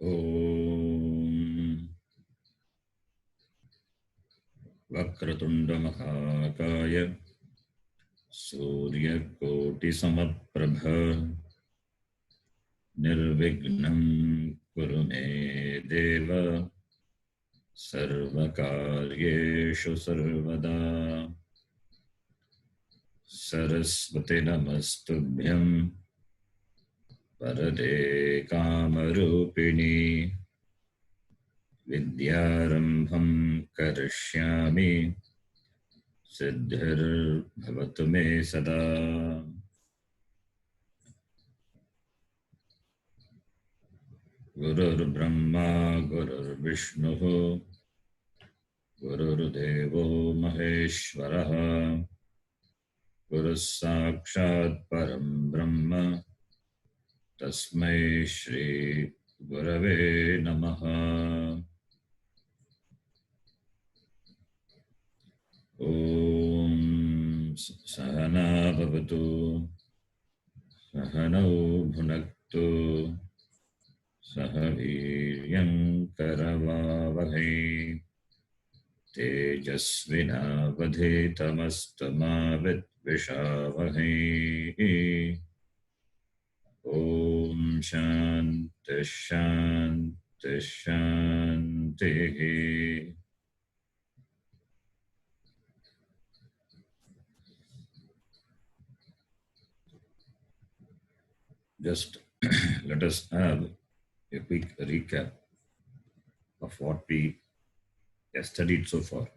Om Vakratunda Mahakaya Surya Koti Samaprabha Nirvignam Kurume Deva Sarvakaryeshu Sarvada Sarasvati Namastubhyam Varade Kamarupini Vidyarambham Karishyami Siddhir Bhavatu Me Sada. Gurur Brahma Gurur Vishnu Gurur Devo Maheshwaraha Guru Sakshat Param Brahma Tasmai Shri Gurave Namaha. Om Sahana Bhavatu Sahanau Bhunaktu Sahaviryam Karavavahai Tejasvinavadhitamastama Vidvishavahai. Om Shanti Shanti Shanti. Just let us have a quick recap of what we have studied so far.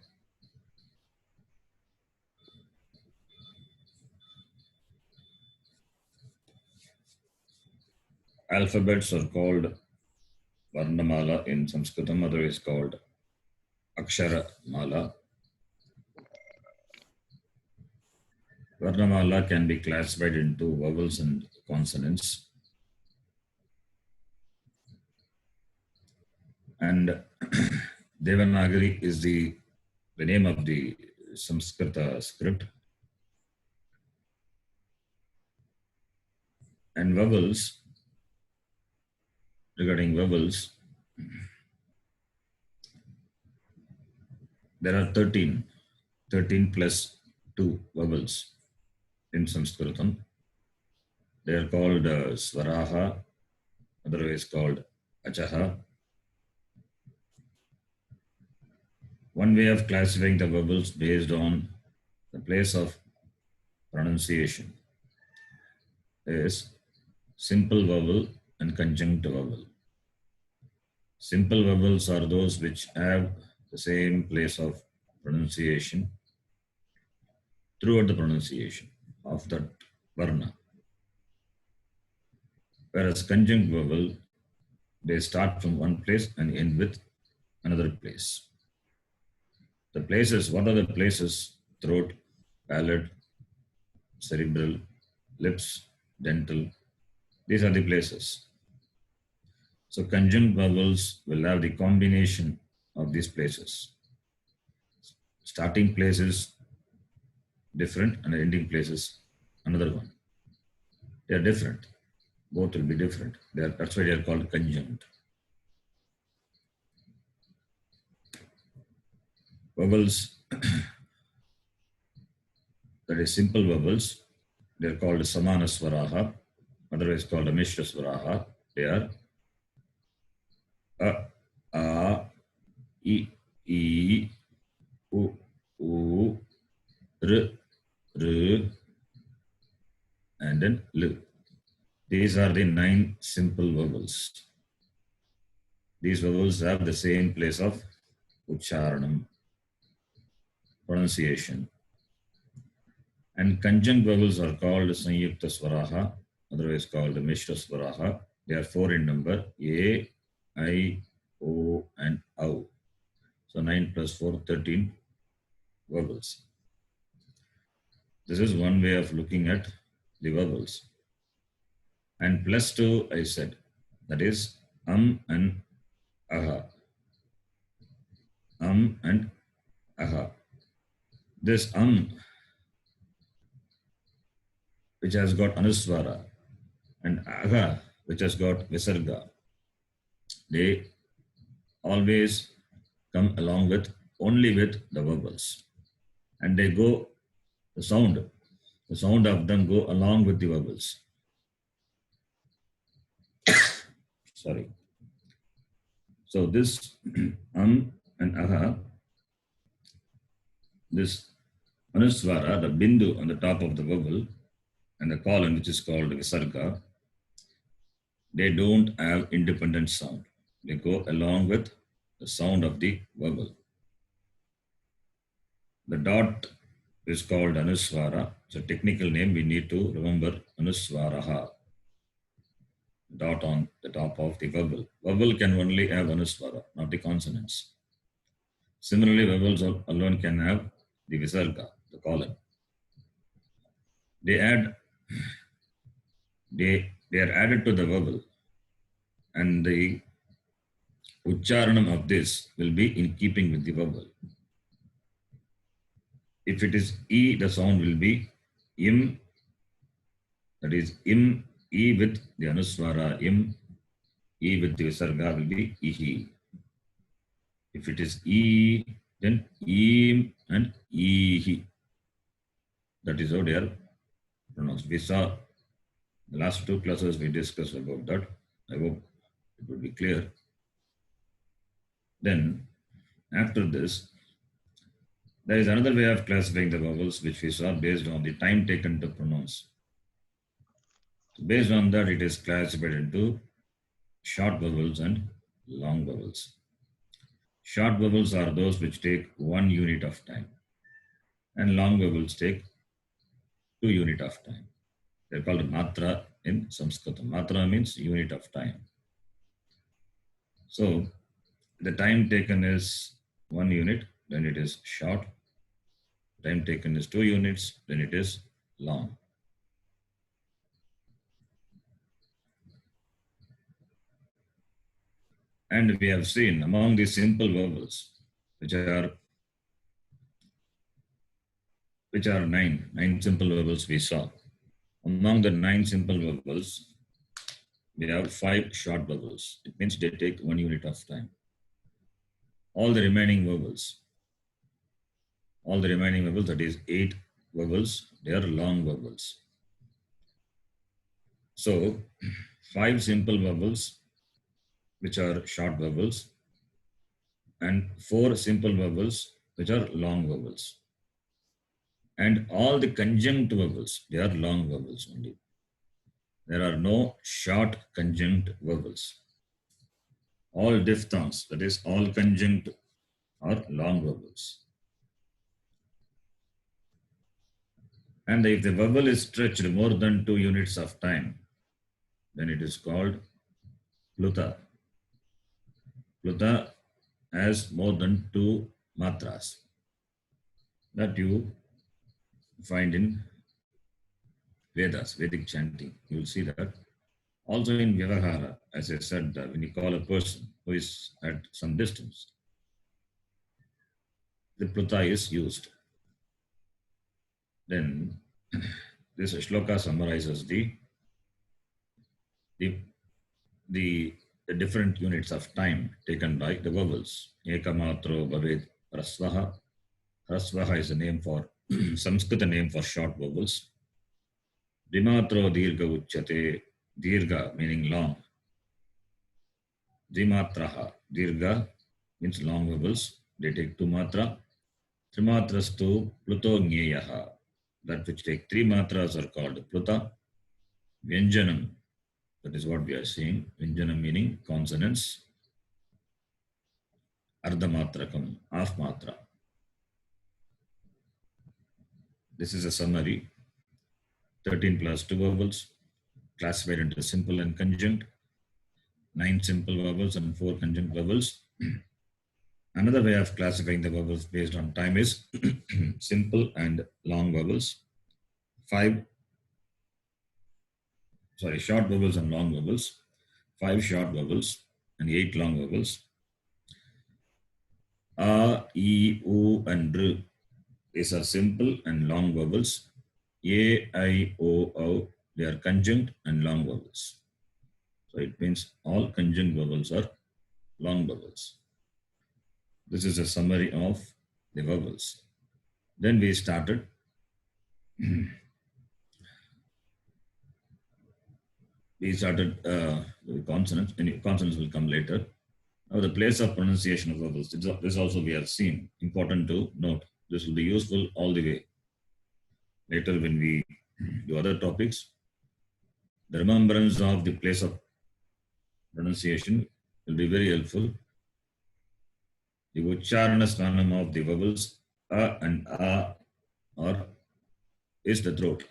Alphabets are called Varnamala in Sanskritam, otherwise called Akshara Mala. Varnamala can be classified into vowels and consonants. And Devanagari is the name of the Sanskrita script. And vowels, regarding vowels, there are 13 plus 2 vowels in Sanskritam. They are called Swaraha, otherwise called Achaha. One way of classifying the vowels based on the place of pronunciation is simple vowel and conjunct vowel. Simple vowels are those which have the same place of pronunciation throughout the pronunciation of that varna. Whereas conjunct vowel, they start from one place and end with another place. The places, what are the places? Throat, palate, cerebral, lips, dental. These are the places. So conjunct vowels will have the combination of these places. Starting places different and ending places another one. They are different. Both will be different. That's why they are called conjunct. Vowels, that is simple vowels, they are called Samana Swaraha, otherwise called Mishra Swaraha. They are A, I, U, R, and then L. These are the 9 simple vowels. These vowels have the same place of Ucharanam, pronunciation. And conjunct vowels are called Sanyukta Swaraha, otherwise called Mishra Swaraha. They are 4 in number, A, I, O, and Au. So 9 plus 4, 13 vowels. This is one way of looking at the vowels. And plus 2, I said, that is and Aha. And Aha. This which has got Anuswara, and Aga, which has got Visarga. they always come along with only with the vowels, and they go the sound of them go along with the vowels. Sorry. So this and aha, this anuswara, the bindu on the top of the vowel, and the colon, which is called visarga, they don't have independent sound. They go along with the sound of the vowel. The dot is called anuswara. It's a technical name. We need to remember anuswaraha. Dot on the top of the vowel. Vowel can only have anuswara, not the consonants. Similarly, vowels alone can have the visarga, the colon. They are added to the vowel, and the ucharanam of this will be in keeping with the vowel. If it is E, the sound will be im, that is im, E with the anuswara im, E with the visarga will be ihi. If it is E, then im and ihi. That is how they are pronounced. We saw the last two classes we discussed about that. I hope it would be clear. Then, after this, there is another way of classifying the vowels which we saw based on the time taken to pronounce. So based on that, it is classified into short vowels and long vowels. Short vowels are those which take 1 unit of time, and long vowels take 2 units of time. They're called matra in Sanskrit. Matra means unit of time. So the time taken is 1 unit, then it is short. Time taken is 2 units, then it is long. And we have seen among the simple vowels, which are 9 simple vowels we saw. Among the 9 simple vowels, we have 5 short vowels. It means they take 1 unit of time. All the remaining vowels, that is 8 vowels, they are long vowels. So 5 simple vowels, which are short vowels, and 4 simple vowels, which are long vowels. And all the conjunct vowels, they are long vowels only. There are no short conjunct vowels. All diphthongs, that is all conjunct, are long vowels. And if the vowel is stretched more than 2 units of time, then it is called pluta. Pluta has more than 2 matras. That you find in Vedas, Vedic chanting. You will see that. Also in Vyavahara, as I said, when you call a person who is at some distance, the pluta is used. Then this shloka summarizes the different units of time taken by the vowels. Ekamatro bhaved hrasvaha. Hrasvaha is a name for Sanskrit name for short vowels. Dimatro dirgha uchyate. Dirgha meaning long. Dimatraha. Dirgha means long vowels. They take 2 matra. Trimatrastu pluto gneyaha. That which take 3 matras are called pluta. Vyanjanam. That is what we are seeing. Vyanjanam meaning consonants. Ardhamatrakam, half matra. This is a summary. 13 plus 2 vowels, classified into simple and conjunct. 9 simple vowels and 4 conjunct vowels. Another way of classifying the vowels based on time is simple and long vowels. Short vowels and long vowels. 5 short vowels and 8 long vowels. A, E, U, and R. These are simple and long vowels. A, I, O, they are conjunct and long vowels. So it means all conjunct vowels are long vowels. This is a summary of the vowels. Then we started the consonants, and consonants will come later. Now the place of pronunciation of vowels. This also we have seen. Important to note. This will be useful all the way. Later when we do other topics, the remembrance of the place of pronunciation will be very helpful. The Ucharana Sthanam of the vowels A and A is the throat.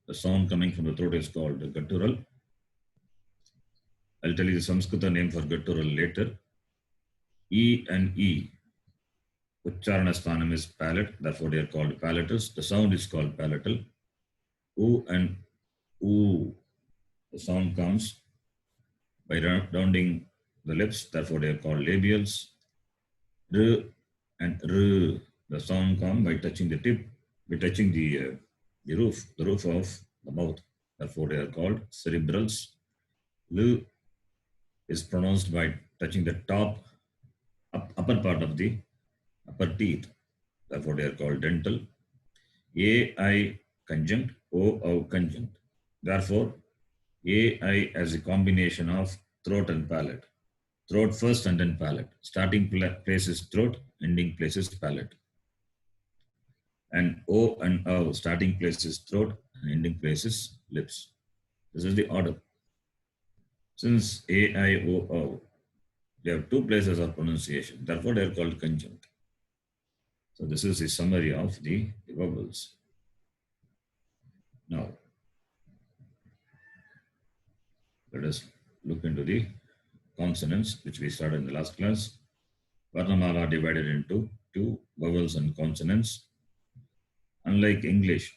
The sound coming from the throat is called guttural. I'll tell you the Samskrita name for guttural later. E and E. Ucharana Sthanam is palate, therefore they are called palatals. The sound is called palatal. U and U. The sound comes by rounding the lips, therefore they are called labials. R and R. The sound comes by touching the tip, by touching the roof of the mouth. Therefore they are called cerebrals. L is pronounced by touching the top, upper part of the upper teeth. Therefore they are called dental. AI conjunct, O conjunct. Therefore, AI as a combination of throat and palate. Throat first and then palate. Starting place is throat, ending place is palate. And O and O, starting place is throat and ending place is lips. This is the order. Since AIOO, they have two places of pronunciation. Therefore, they are called conjunct. So this is the summary of the vowels. Now, let us look into the consonants, which we started in the last class. Varnamala divided into two, vowels and consonants. Unlike English,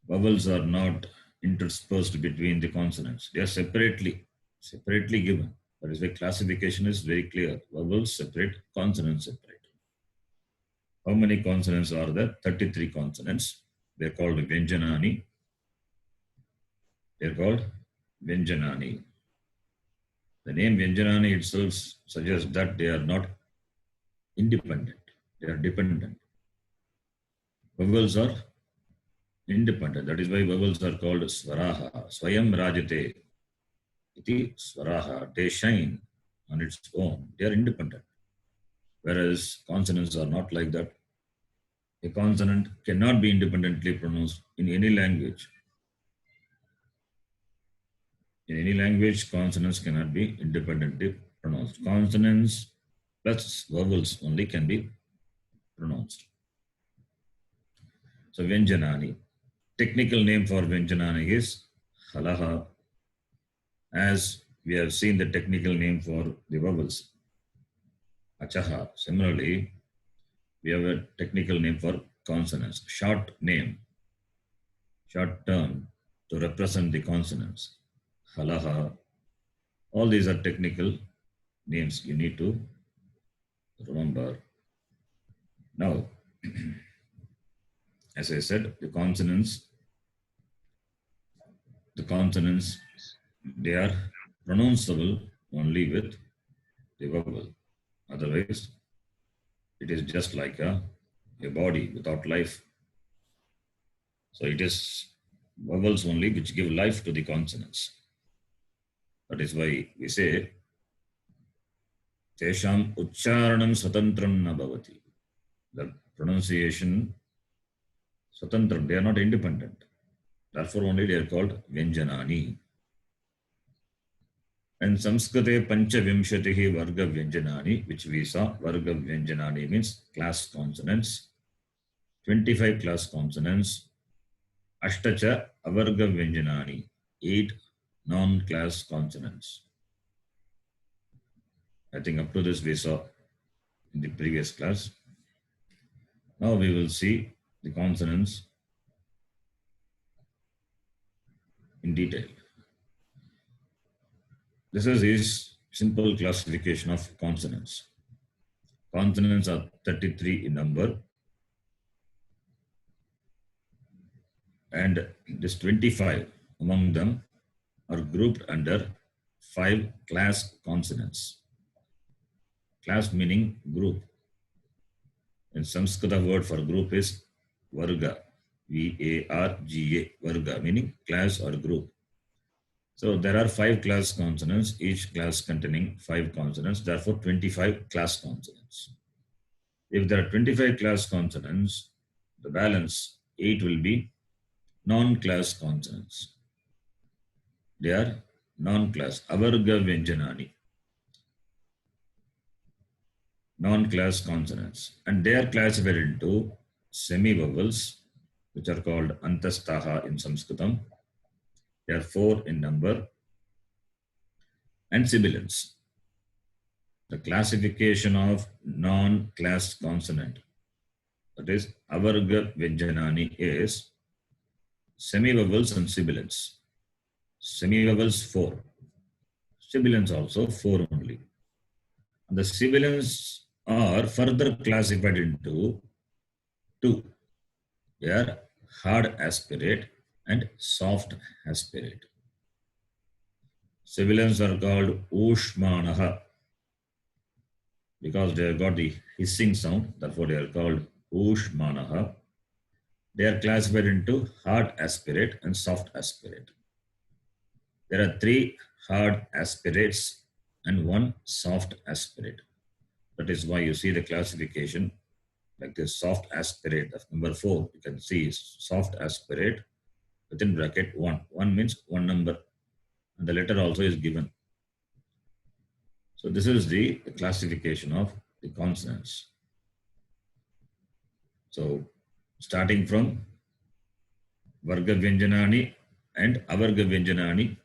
vowels are not interspersed between the consonants. They are separately given. That is why classification is very clear. Vowels separate, consonants separate. How many consonants are there? 33 consonants. They are called Vyanjanani. They are called Vyanjanani. The name Vyanjanani itself suggests that they are not independent. They are dependent. Vowels are independent. That is why vowels are called Swaraha. Swayam Rajate. Iti Swaraha. They shine on its own. They are independent. Whereas consonants are not like that. A consonant cannot be independently pronounced in any language. In any language, consonants cannot be independently pronounced. Consonants plus vowels only can be pronounced. So Vyanjanani. Technical name for Vyanjanani is Halaha. As we have seen the technical name for the vowels. Achaha. Similarly, we have a technical name for consonants. Short name, short term to represent the consonants. Halaha. All these are technical names you need to remember. Now, as I said, the consonants, they are pronounceable only with the vowel. Otherwise, it is just like a body without life. So it is vowels only which give life to the consonants. That is why we say, Tesham Ucharanam Swatantram na bhavati. The pronunciation Swatantram, they are not independent. Therefore only they are called Vyanjanani. And Samskrite Pancha Vimshatihi Varga Vyanjanani, which we saw, Varga Vyanjanani means class consonants. 25 class consonants. Ashtacha Avarga Vyanjanani, 8 non-class consonants. I think up to this we saw in the previous class. Now we will see the consonants in detail. This is his simple classification of consonants. Consonants are 33 in number. And this 25 among them are grouped under 5 class consonants. Class meaning group. In Sanskrit, the word for group is varga. V-A-R-G-A. Varga meaning class or group. So there are 5 class consonants, each class containing 5 consonants, therefore 25 class consonants. If there are 25 class consonants, the balance 8 will be non-class consonants. They are non-class, avarga vyanjanani, non-class consonants. And they are classified into semi-vowels, which are called antastaha in Sanskritam. They are 4 in number, and sibilants. The classification of non-class consonant, that is avarga vyanjanani, is semi-vowels and sibilants. Semi-vowels 4, sibilants also 4 only. And the sibilants are further classified into 2. They are hard aspirate and soft aspirate. Sibilants are called ushmanaha because they have got the hissing sound, therefore they are called ushmanaha. They are classified into hard aspirate and soft aspirate. There are 3 hard aspirates and 1 soft aspirate. That is why you see the classification like this. Soft aspirate of number 4, you can see soft aspirate within bracket 1. 1 means 1 number, and the letter also is given. So this is the classification of the consonants. So starting from varga vyanjanani and avarga vyanjanani.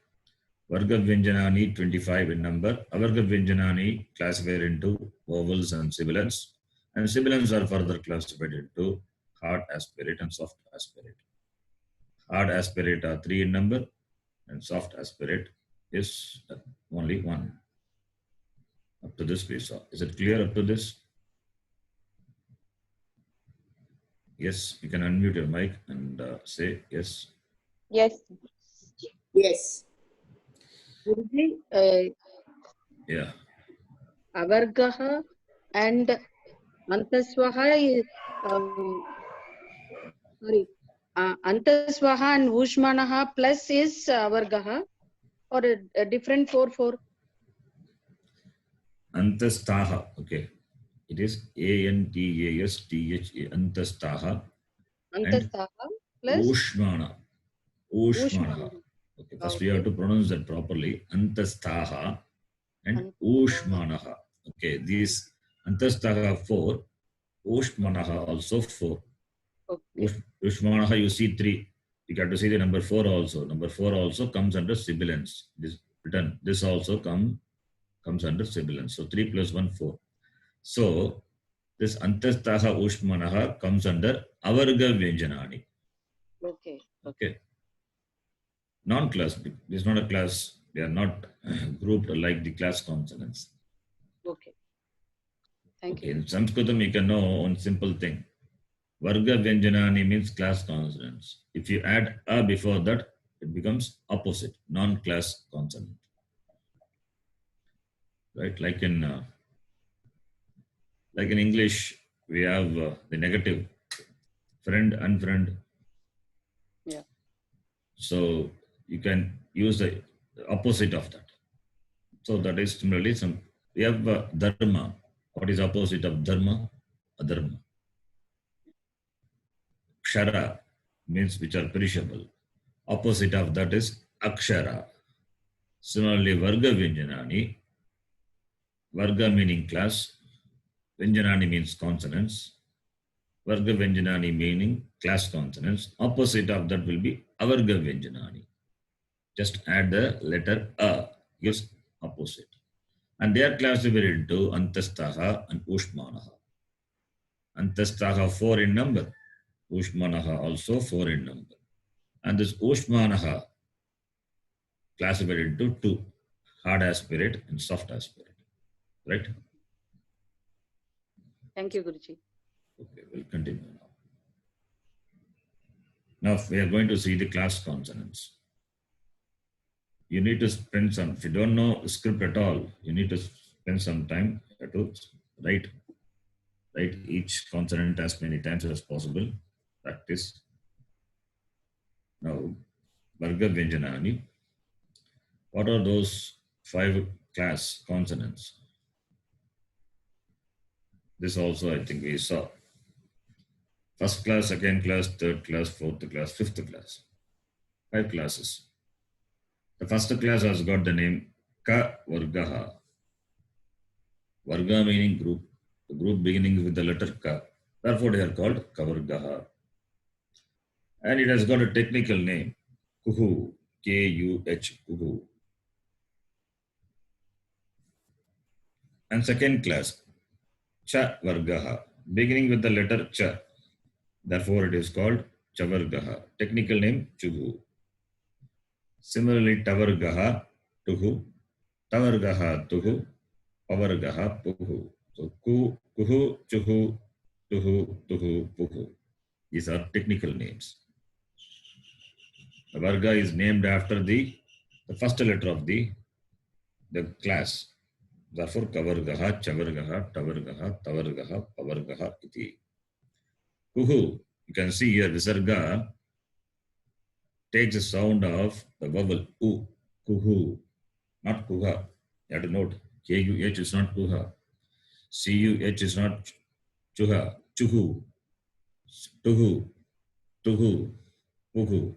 Varga vyanjanani 25 in number. Avarga vyanjanani classified into vowels and sibilants. And sibilants are further classified into hard aspirate and soft aspirate. Hard aspirate are 3 in number, and soft aspirate is only 1. Up to this we saw. Is it clear up to this? Yes, you can unmute your mic and say yes. Yes. Yes. Yeah. Avargaha and Antaswaha, Antaswaha and Ushmanaha plus is Avargaha, or a different 4/4? Antastaha. Okay. It is A-N-T-A-S-T-H-A. Antastaha. Antastaha plus Ushmana. Ushmanaha. Ushmanaha. Okay. First we have to pronounce that properly. Antastaha and Ushmanaha. Okay. These Antastaha 4. Ushmanaha also 4. Okay. Ushmanaha you see 3. You got to see the number 4 also. Number 4 also comes under sibilants. This written. This also comes under sibilants. So 3 plus 1, 4. So this Antastaha Ushmanaha comes under avarga vyanjanani. Okay. Okay. Non-class. This is not a class. They are not grouped like the class consonants. Okay. Thank you. In Sanskritam, you can know one simple thing. Varga vyanjanani means class consonants. If you add a before that, it becomes opposite, non-class consonant. Right? Like in English, we have the negative, friend, unfriend. Yeah. So you can use the opposite of that. So that is similarly we have dharma. What is opposite of dharma? Adharma. Kshara means which are perishable. Opposite of that is akshara. Similarly, varga vyanjanani. Varga meaning class. Vyanjanani means consonants. Varga vyanjanani meaning class consonants. Opposite of that will be avarga vyanjanani. Just add the letter a, gives opposite. And they are classified into Antastaha and Ushmanaha. Antastaha 4 in number. Ushmanaha also 4 in number. And this Ushmanaha classified into 2. Hard aspirate and soft aspirate. Right? Thank you, Guruji. Okay, we'll continue now. Now we are going to see the class consonants. You need to spend some, if you don't know script at all, you need to Spend some time to write each consonant as many times as possible. Practice. Now, Varga Vyanjanani. What are those 5 class consonants? This also I think we saw. First class, second class, third class, fourth class, fifth class. 5 classes. The first class has got the name Ka Vargaha. Varga meaning group. The group beginning with the letter Ka. Therefore, they are called Kavargaha. And it has got a technical name, Kuhu, K-U-H, Kuhu. And second class, Cha Vargaha, beginning with the letter Cha. Therefore, it is called Chavargaha. Technical name, Chuhu. Similarly, Tavargaha, Tuhu, Tavargaha, Tuhu, Pavargaha, Puhu. So, Kuhu, Chuhu, Tuhu, Tuhu, Puhu. These are technical names. The Varga is named after the first letter of the class. Therefore, Kavargaha, Chavargaha, Tavargaha, Tavargaha, Pavargaha, iti. Kuhu, you can see here, Visarga takes the sound of the vowel U, Kuhu, not Kuha. You have to note, K-U-H is not Kuha. C-U-H is not Chuha, Chuhu, Tuhu, Tuhu, Puhu.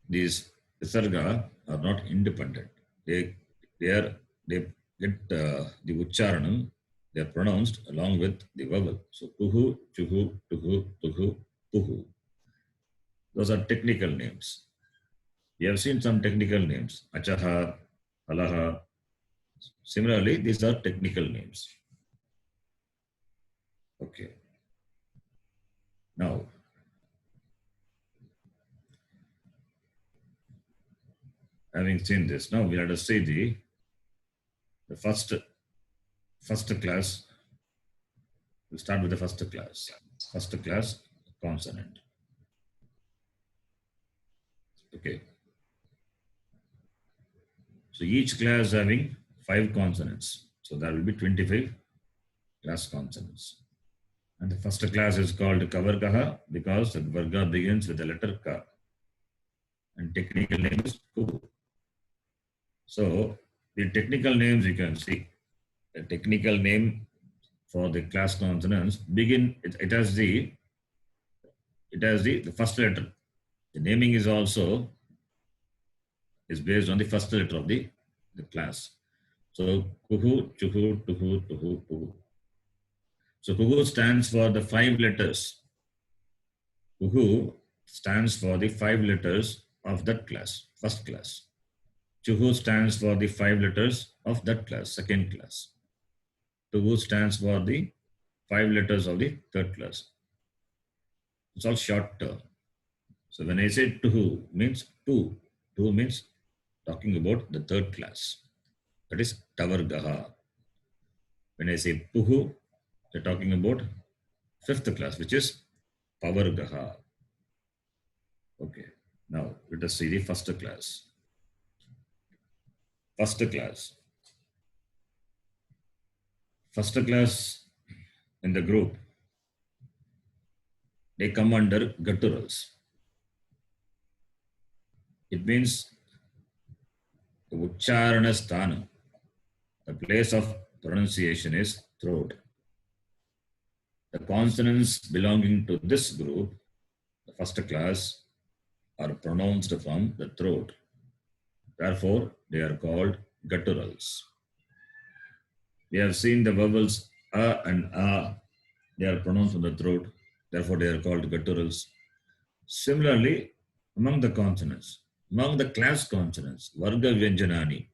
These Visarga are not independent. They get the Ucharanam, they are pronounced along with the vowel. So, Tuhu, Chuhu, Tuhu, Tuhu, Puhu. Those are technical names. We have seen some technical names. Achaha, Alaha. Similarly, these are technical names. Okay. Now, having seen this, now we have to see the first class. We'll start with the first class. First class consonant. Okay. So each class having 5 consonants. So there will be 25 class consonants. And the first class is called Kavargaha because the Varga begins with the letter Ka. And technical name is Kuhu. So the technical names you can see. The technical name for the class consonants begin, it has the first letter. The naming is also based on the first letter of the class. So Kuhu, Chuhu, Tuhu, Tuhu, Puhu. So Kuhu stands for the 5 letters. Kuhu stands for the 5 letters of that class, first class. Chuhu stands for the 5 letters of that class, second class. Tuhu stands for the 5 letters of the third class. It's all short term. So when I say Tuhu, means 2. 2 means talking about the third class. That is Tavargaha. When I say Puhu, they're talking about 5th class, which is Pavargaha. Okay. Now let us see the first class. First class. First class in the group, they come under gutturals. It means the Ucharana Sthanam, the place of pronunciation is throat. The consonants belonging to this group, the first class, are pronounced from the throat. Therefore, they are called gutturals. We have seen the vowels A and A, they are pronounced from the throat. Therefore, they are called gutturals. Similarly, among the consonants, among the class consonants, Varga Vyanjanani.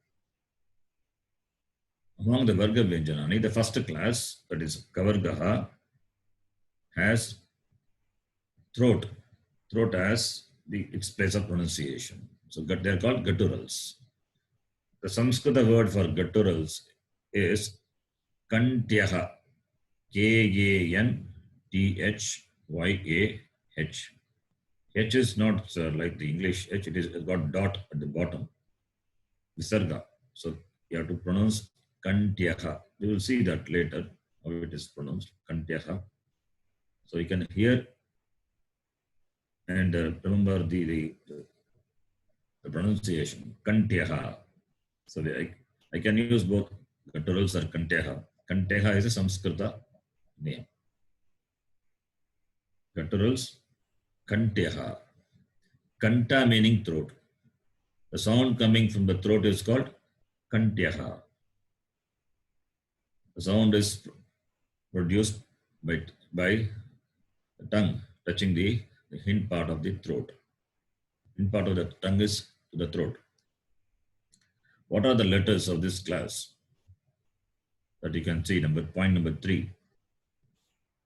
Among the Varga Vyanjanani, the first class, that is Kavargaha, has throat. Throat as its place of pronunciation. So they are called gutturals. The Sanskrit word for gutturals is Kantyaha. K-A-N-T-H-Y-A-H. H is not like the English H, it is got dot at the bottom. Visarga. So you have to pronounce Kantyaha. You will see that later, how it is pronounced, Kantyaha. So you can hear and remember the pronunciation, Kantyaha. So I can use both gutturals or Kantyaha. Kantyaha is a Samskrita name. Gutturals, Kantyaha. Kanta meaning throat. The sound coming from the throat is called Kantyaha. The sound is produced by the tongue touching the hind part of the throat. Hind part of the tongue is to the throat. What are the letters of this class? That you can see, point number 3.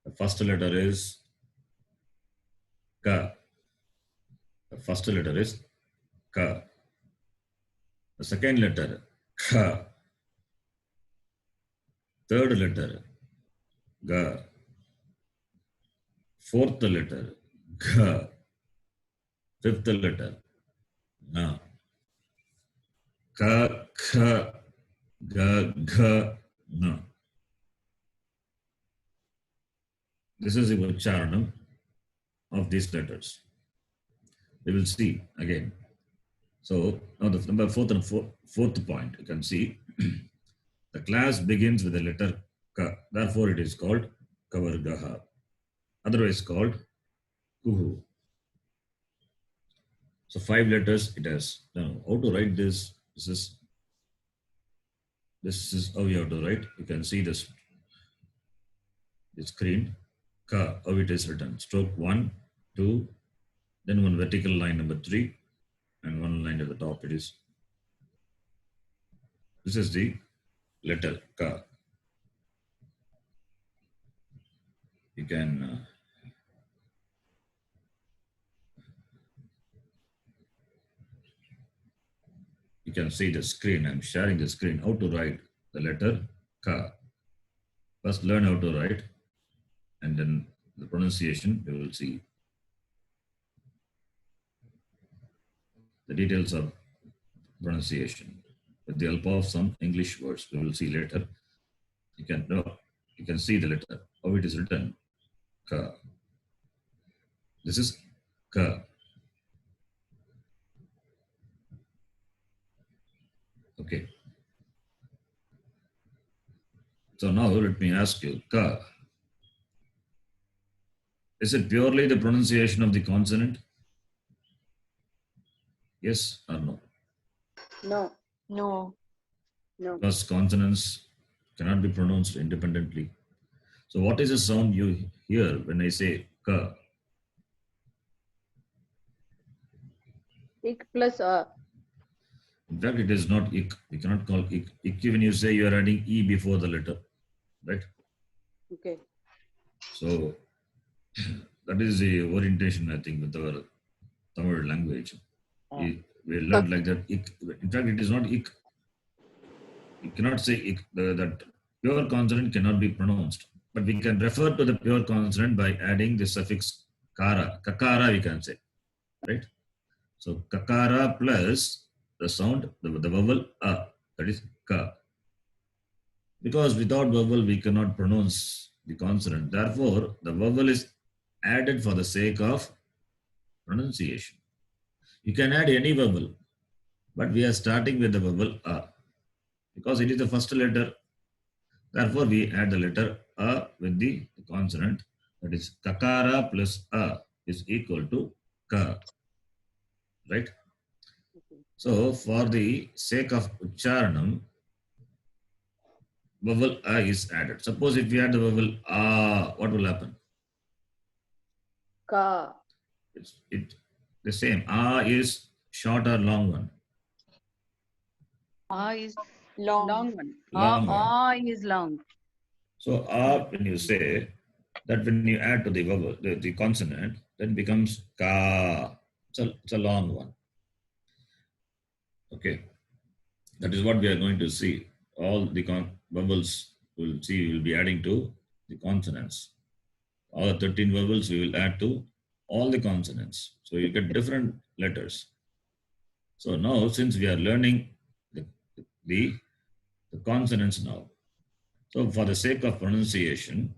The first letter is Ka. The first letter is Ka. The second letter, Kha. Third letter, Ga. Fourth letter, Gha. Fifth letter, Na. Ka, Kha, Ga, Gha, Na. This is the Ucharanam of these letters. We will see again. So now the number fourth point, you can see the class begins with the letter Ka. Therefore, it is called Kavargaha. Otherwise called Kuhu. So 5 letters it has. Now, how to write this? This is how you have to write. You can see this the screen. Ka, how it is written. Stroke 1, 2, then one vertical line number 3, and one line at the top. It is. This is the letter Ka. You can see the screen. I'm sharing the screen. How to write the letter Ka. First learn how to write, and then the pronunciation you will see. The details of pronunciation with the help of some English words we will see later. You can see the letter, how it is written. Ka. This is Ka. Okay. So now let me ask you, Ka. Is it purely the pronunciation of the consonant? Yes or no? No. No. No. Because consonants cannot be pronounced independently. So what is the sound you hear when I say Ka? Ik plus A. In fact, it is not ik. We cannot call ik. Ik when you say you are adding e before the letter, right? Okay. So that is the orientation, I think, with our Tamil language. We learned like that. Ik. In fact, it is not ik. You cannot say ik. That pure consonant cannot be pronounced. But we can refer to the pure consonant by adding the suffix kara. Kakara, we can say, right? So kakara plus the sound, the vowel a, that is ka. Because without vowel we cannot pronounce the consonant. Therefore, the vowel is added for the sake of pronunciation. You can add any vowel, but we are starting with the vowel a because it is the first letter. Therefore, we add the letter a with the consonant. That is kakara plus a is equal to ka. Right? So, for the sake of ucharanam, vowel a is added. Suppose if we add the vowel a, what will happen? Ka. It's the same. A is short or long one? A is long. Long one. Long one. A is long. So a, when you say that, when you add to the vowel, the consonant, then becomes ka. It's a long one. Okay. That is what we are going to see. All the vowels we'll be adding to the consonants. All the 13 vowels we will add to all the consonants. So you get different letters. So now, since we are learning the the consonants now. So for the sake of pronunciation,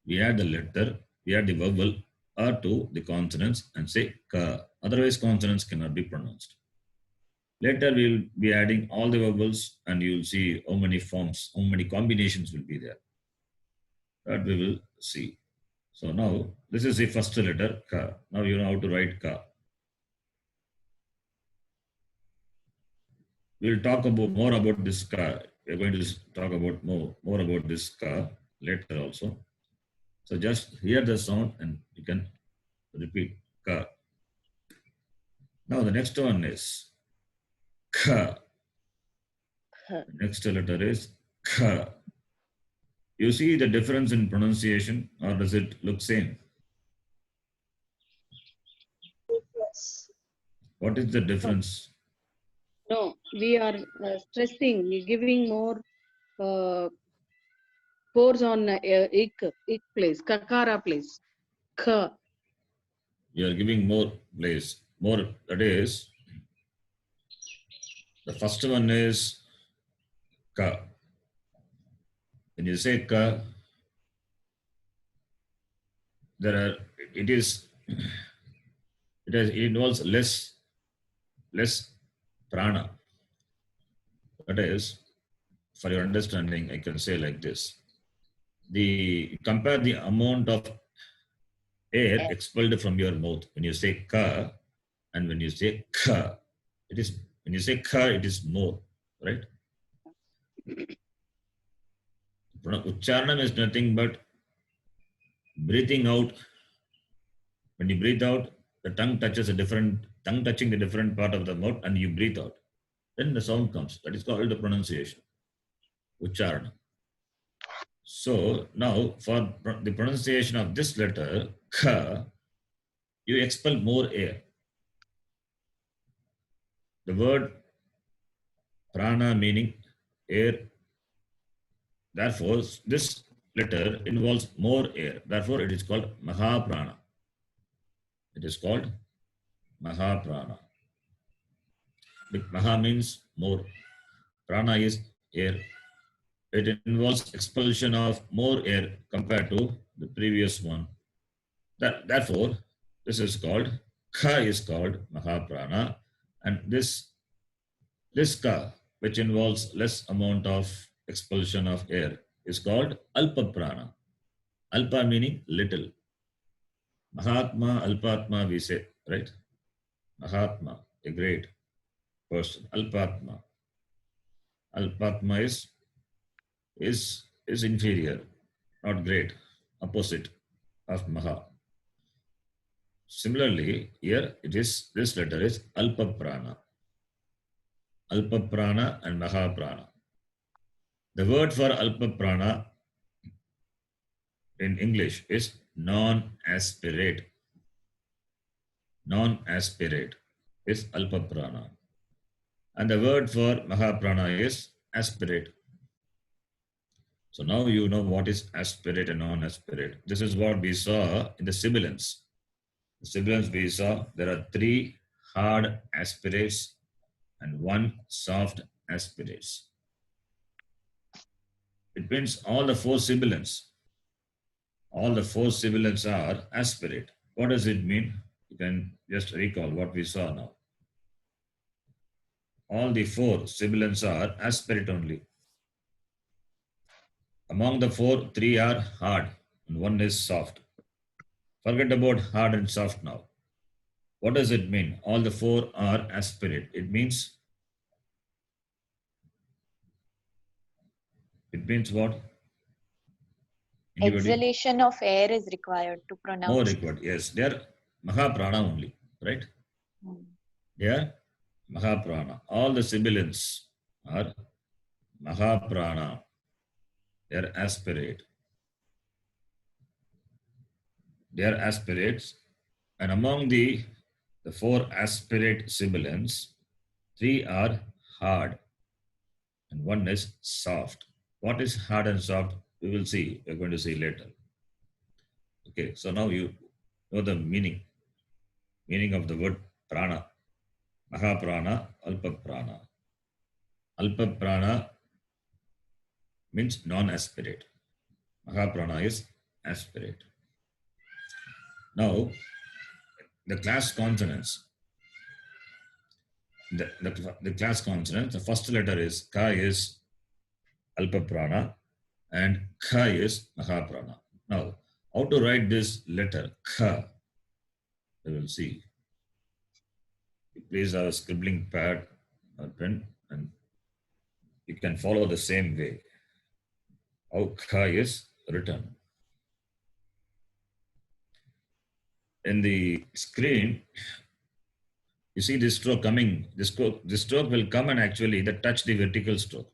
we add the letter, we add the vowel or to the consonants and say ka. Otherwise, consonants cannot be pronounced. Later, we will be adding all the vowels and you will see how many forms, how many combinations will be there. That we will see. So now, this is the first letter ka. Now you know how to write ka. We'll talk about more about this ka. We're going to talk about more about this ka later also. So just hear the sound and you can repeat ka. Now the next one is ka. Kha. The next letter is ka. You see the difference in pronunciation, or does it look same? Yes. What is the difference? No, we are stressing, we're giving more force on ik place, kakara place. Kha. You are giving more place. More, that is, the first one is ka. When you say ka, there are, it involves less prana. That is, for your understanding, I can say like this. Compare the amount of air expelled from your mouth when you say ka and when you say ka. When you say ka, it is more, right? Uchcharanam is nothing but breathing out. When you breathe out, the tongue touching the different part of the mouth, and you breathe out. Then the sound comes. That is called the pronunciation. Uchcharana. So now for the pronunciation of this letter, ka, you expel more air. The word prana meaning air. Therefore, this letter involves more air. Therefore, it is called Mahaprana. It is called Mahaprana. Maha means more. Prana is air. It involves expulsion of more air compared to the previous one. Therefore, this is called, Ka is called Mahaprana. And this Ka, which involves less amount of expulsion of air, is called Alpa Prana. Alpa meaning little. Mahatma, Alpatma, we say, right? Mahatma, a great person. Alpatma. Alpatma is inferior, not great, opposite of Maha. Similarly, here this letter is Alpa Prana. Alpa Prana and Mahaprana. The word for Alpa Prana in English is non-aspirate. Non-aspirate is Alpa Prana. And the word for Mahaprana is aspirate. So now you know what is aspirate and non-aspirate. This is what we saw in the sibilants. The sibilants we saw, there are 3 hard aspirates and 1 soft aspirates. It means all the 4 sibilants. All the 4 sibilants are aspirate. What does it mean? You can just recall what we saw now. All the 4 sibilants are aspirate only. Among the 4, 3 are hard and 1 is soft. Forget about hard and soft now. What does it mean? All the 4 are aspirate. It means what? Anybody? Exhalation of air is required to pronounce. More required, yes. They are Mahaprana only, right? They are Mahaprana. All the sibilants are Mahaprana. They are aspirate. They are aspirates. And among the 4 aspirate sibilants, 3 are hard and 1 is soft. What is hard and soft? We will see. We're going to see later. Okay, so now you know the meaning of the word prana. Mahaprana, Alpa Prana. Alpa Prana means non-aspirate. Mahaprana is aspirate. Now, the class consonants. The class consonants, the first letter is Ka is Alpa Prana and Kha is Mahaprana. Now, how to write this letter Kha? We will see. Please have a scribbling pad or pen and you can follow the same way. How Kha is written. In the screen, you see this stroke coming. This stroke will come and actually touch the vertical stroke.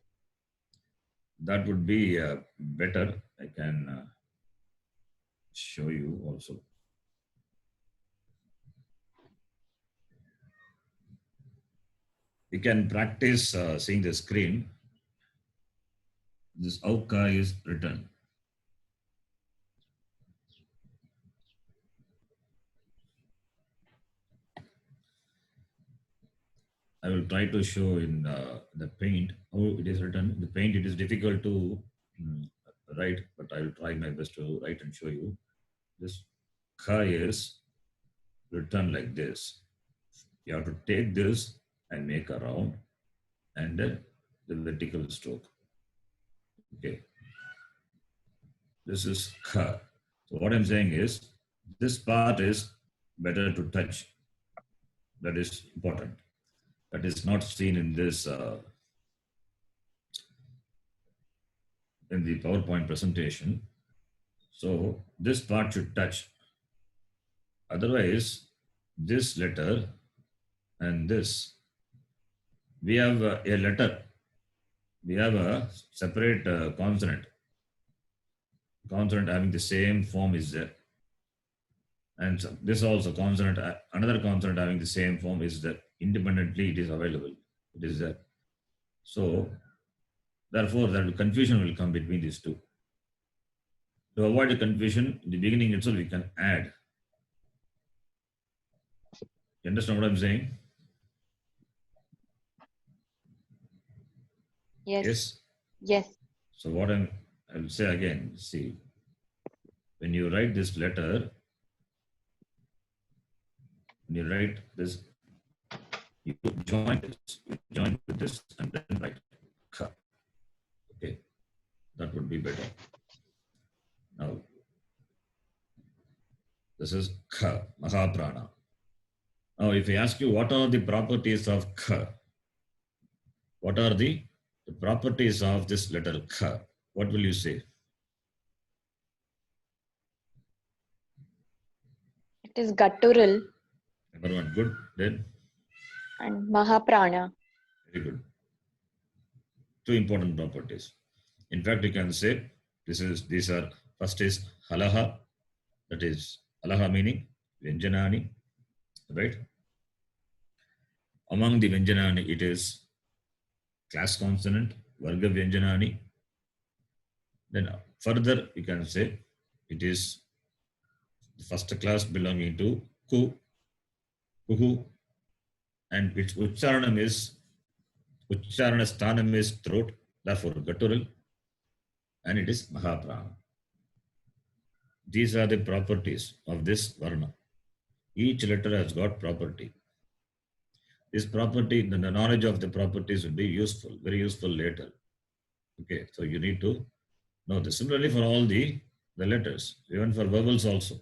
That would be better. I can show you also. You can practice seeing the screen. This Auka is written. I will try to show in the paint how it is written. The paint, it is difficult to write, but I will try my best to write and show you. This Kha is written like this. You have to take this and make a round and the vertical stroke. Okay. This is Kha. So what I'm saying is, this part is better to touch. That is important. That is not seen in this in the PowerPoint presentation. So this part should touch. Otherwise, this letter and this, we have a letter. We have a separate consonant. Consonant having the same form is there. And so this also consonant, another consonant having the same form is there. Independently, it is available. It is there. So, therefore, that confusion will come between these two. To avoid the confusion, in the beginning itself, we can add. You understand what I'm saying? Yes. Yes. Yes. So what I'll say again, see, when you write this letter, when you write this, you join with this and then write Kha. Okay, that would be better. Now, this is Kha, Mahaprana. Now, if I ask you what are the properties of Kha, what are the properties of this letter Kha, what will you say? It is guttural Number one, good. Then, and Mahaprana. very good. Two important properties. In fact, you can say these are first is halaha, that is halaha meaning Vyanjanani, right? Among the Vyanjanani, it is class consonant, Varga Vyanjanani. Then further, you can say it is the first class belonging to Ku, Kuhu, and its Uchcharanam is, Uchcharana Sthanam is throat, therefore guttural, and it is Mahaprana. These are the properties of this Varna. Each letter has got property. This property, the knowledge of the properties will be useful, very useful later. Okay, so you need to know this. Similarly for all the letters, even for vowels also.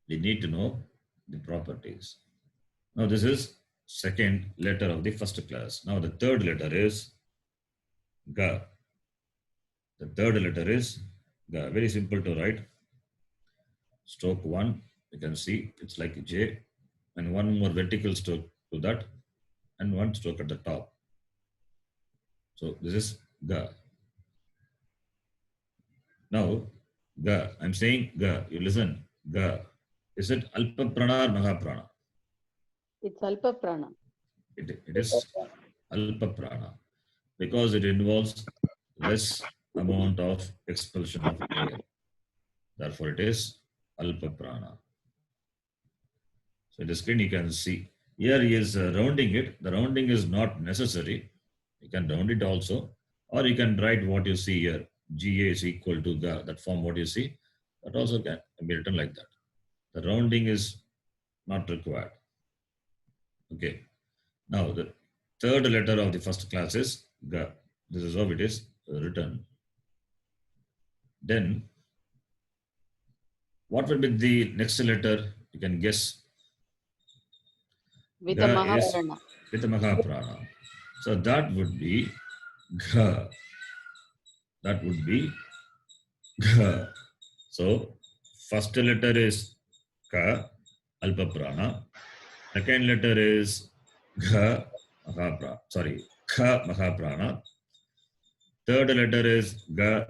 We need to know the properties. Now this is second letter of the first class. Now the third letter is Ga. The third letter is Ga. Very simple to write. Stroke 1, you can see it's like a J, and one more vertical stroke to that, and one stroke at the top. So this is Ga. Now, Ga, I'm saying Ga, you listen, Ga. Is it Alpa Prana or Mahaprana? It's Alpa Prana. It is Alpa Prana because it involves less amount of expulsion of air. Therefore, it is Alpa Prana. So in the screen you can see. Here he is rounding it. The rounding is not necessary. You can round it also. Or you can write what you see here. GA is equal to the, that form what you see. That also can be written like that. The rounding is not required. Okay. Now the third letter of the first class is Ga. This is how it is written. Then what will be the next letter? You can guess. With Ga a is Mahaprana. with a Mahaprana. So that would be Ga. That would be Ga. So first letter is Ka, Alpa Prana. Second letter is Gha, Mahaprana. Sorry, Kha, Mahaprana. Third letter is Ga,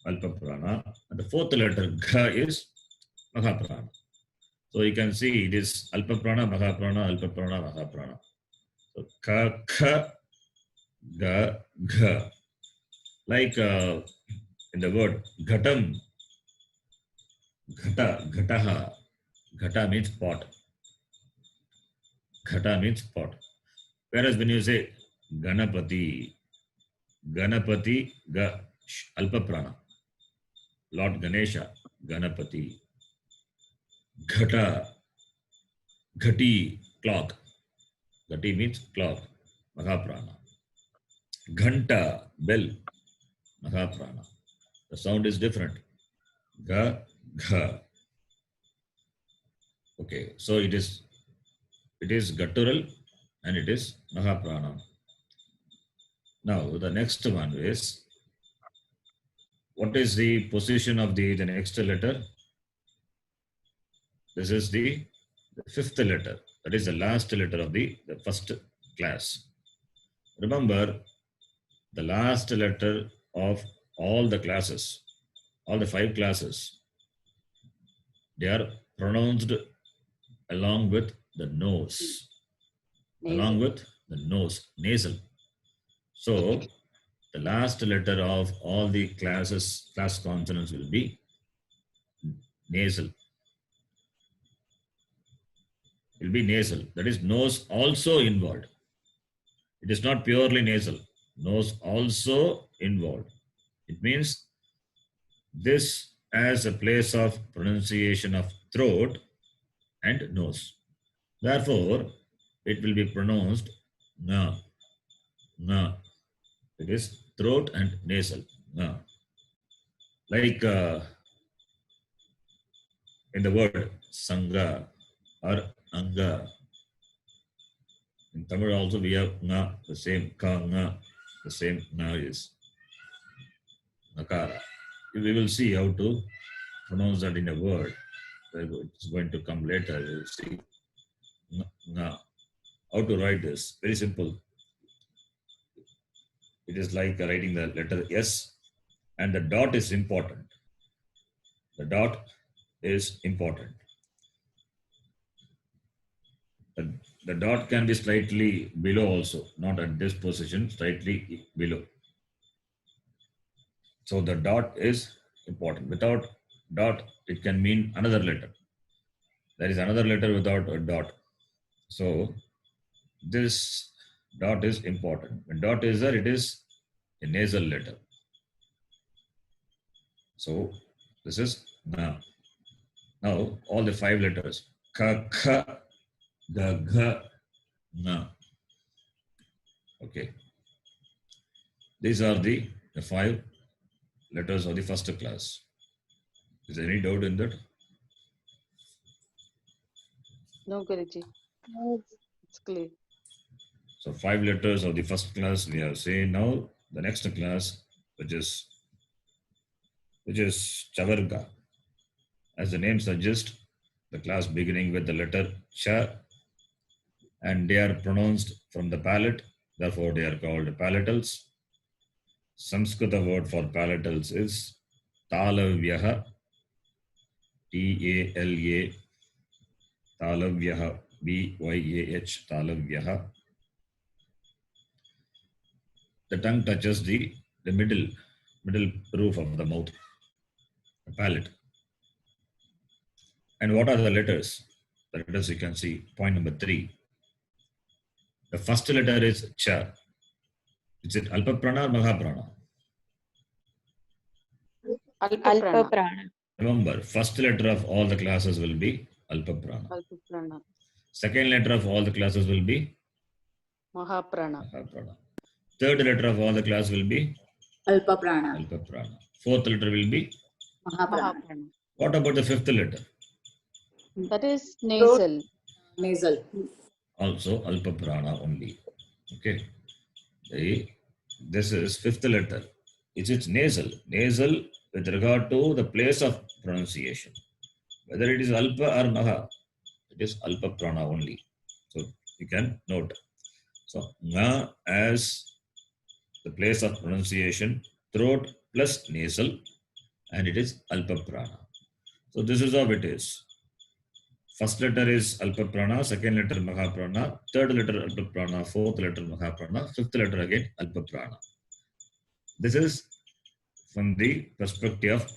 Alpa Prana. And the fourth letter, Gha, is Mahaprana. So you can see it is Alpa Prana, Mahaprana, Alpa Prana, Mahaprana. So Ka, Kha, Ga, Gha. Like in the word Ghatam, Ghata, Ghataha. Ghata means pot. Ghata means pot. Whereas when you say Ganapati, Ganapati, Alpa Prana. Lord Ganesha, Ganapati. Ghata, Ghati, clock. Ghati means clock, Mahaprana. Ghanta, bell, Mahaprana. The sound is different. Ga, gha. Okay, so it is guttural and it is Mahaprana. Now the next one is, what is the position of the next letter? This is the fifth letter. That is the last letter of the first class. Remember, the last letter of all the classes, all the 5 classes, they are pronounced along with the nose. Along with the nose, nasal. So the last letter of all the class consonants will be nasal. Will be nasal. That is nose also involved. It is not purely nasal. Nose also involved. It means this as a place of pronunciation of throat and nose. Therefore, it will be pronounced na, na. It is throat and nasal, na. Like in the word sangha or anga. In Tamil also we have na, the same ka, na, the same na is nakara. We will see how to pronounce that in a word. It's going to come later. We will see na. How to write this? Very simple. It is like writing the letter S, and the dot is important. The dot is important. The dot can be slightly below also, not at this position, slightly below. So the dot is important. Without dot, it can mean another letter. There is another letter without a dot. So this dot is important. When dot is there, it is a nasal letter. So this is na. Now all the 5 letters, ka, kha, ga, gha, na. Okay. These are the 5 letters of the first class. Is there any doubt in that? No, Guruji. It's clear. So 5 letters of the first class we have seen. Now the next class, which is Chavarga. As the name suggests, the class beginning with the letter Cha, and they are pronounced from the palate. Therefore, they are called palatals. Sanskrita word for palatals is Talavyaha, T-A-L-A, Talavyaha, B-Y-A-H, Talavyaha. The tongue touches the middle roof of the mouth, the palate. And what are the letters? The letters you can see, point number 3. The first letter is Cha. Is it Alpa Prana or Mahaprana? Alpa Alpa prana. prana. Remember, first letter of all the classes will be Alpa Prana. Alpa prana. Second letter of all the classes will be Mahaprana. Mahaprana. Third letter of all the class will be Alpa prana. Alpa Prana. Fourth letter will be. Mahaprana. Mahaprana. What about the fifth letter? That is nasal. Nasal. Also Alpa Prana only. Okay. This is fifth letter. It's nasal. Nasal with regard to the place of pronunciation. Whether it is Alpa or Maha, it is Alpa Prana only. So you can note. So Nga as the place of pronunciation, throat plus nasal, and it is Alpa Prana. So this is how it is. First letter is Alpa Prana, second letter Mahaprana, third letter Alpa Prana, fourth letter Mahaprana, fifth letter again Alpa Prana. This is from the perspective of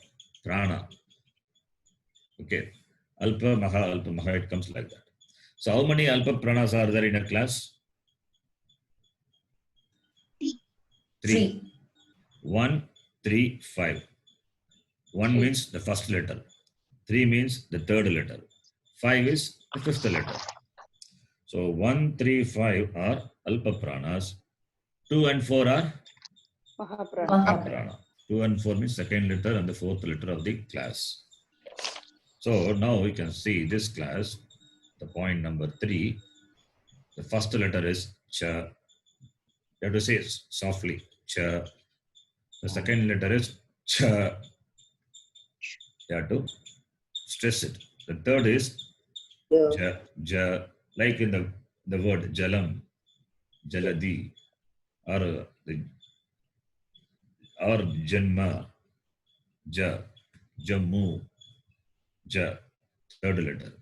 prana. Okay. Alpa Maha, it comes like that. So how many Alpa Pranas are there in a class? 3. 1, 3, 5. 1 means the first letter. 3 means the third letter. 5 is the fifth letter. So 1, 3, 5 are Alpa Pranas. 2 and 4 are Mahaprana. Mahaprana. 2 and 4 means second letter and the fourth letter of the class. So now we can see this class, the point number 3. The first letter is Cha. You have to say it softly. Cha. The second letter is Cha. You have to stress it. The third is Ja. Ja. Like in the word Jalam, Jaladi, or Janma, Ja, Jammu, Ja. Third letter.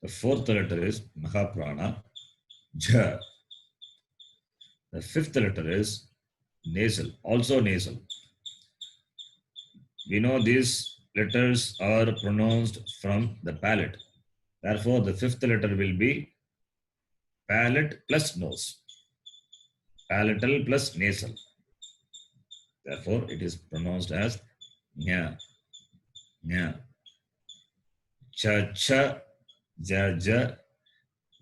The fourth letter is Mahaprana, Ja. The fifth letter is nasal, also nasal. We know these letters are pronounced from the palate. Therefore, the fifth letter will be palate plus nose. Palatal plus nasal. Therefore, it is pronounced as Nya. Nya. Cha, cha, ja, ja,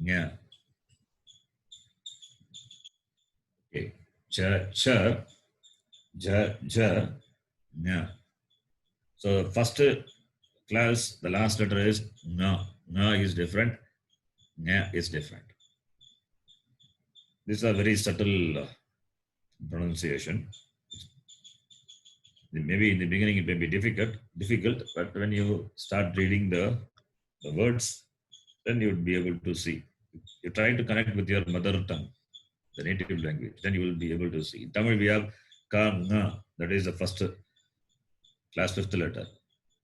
nya. Okay. Cha, cha, ja, ja, nya. So, first class, the last letter is Nga. Nga is different. Nya is different. These are very subtle pronunciation. Maybe in the beginning it may be difficult, but when you start reading the words, then you would be able to see. You try to connect with your mother tongue, the native language, then you will be able to see. In Tamil, we have Ka, Nga, that is the first class fifth letter.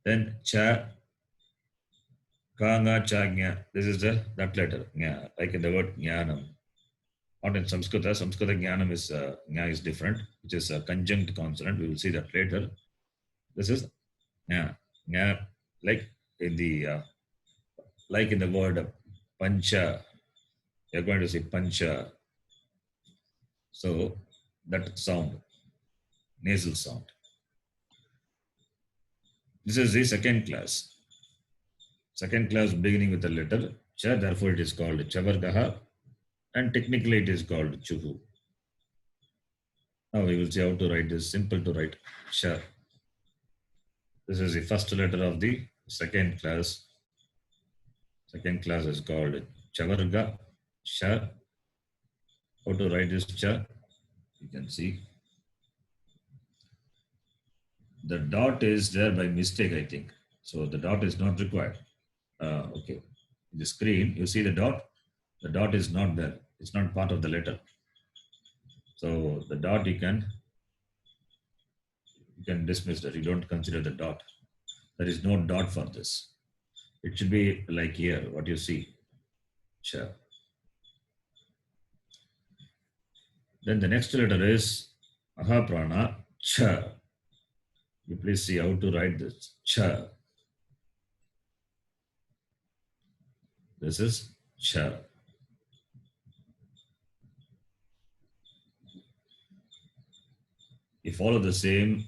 Then Cha, Ka, Nga, Cha, Nya. This is that letter, Nya, like in the word Jnanam. Not in Sanskrit. Sanskrit Jnanam is, Nya is different, which is a conjunct consonant. We will see that later. This is Nya. Nya, like in the word Pancha. You're going to say Pancha. So that sound, nasal sound. This is the second class. Second class beginning with the letter Cha, therefore it is called Chavargaha, and technically it is called Chuhu. Now we will see how to write this. Simple to write Cha. This is the first letter of the second class. Second class is called Chavarga, Cha. How to write this Cha? You can see. The dot is there by mistake, I think. So the dot is not required. Okay. In the screen, you see the dot. The dot is not there. It's not part of the letter. So the dot you can dismiss that. You don't consider the dot. There is no dot for this. It should be like here, what you see. Cha. Then the next letter is Mahaprana, Cha. You please see how to write this. Cha. This is Cha. You follow the same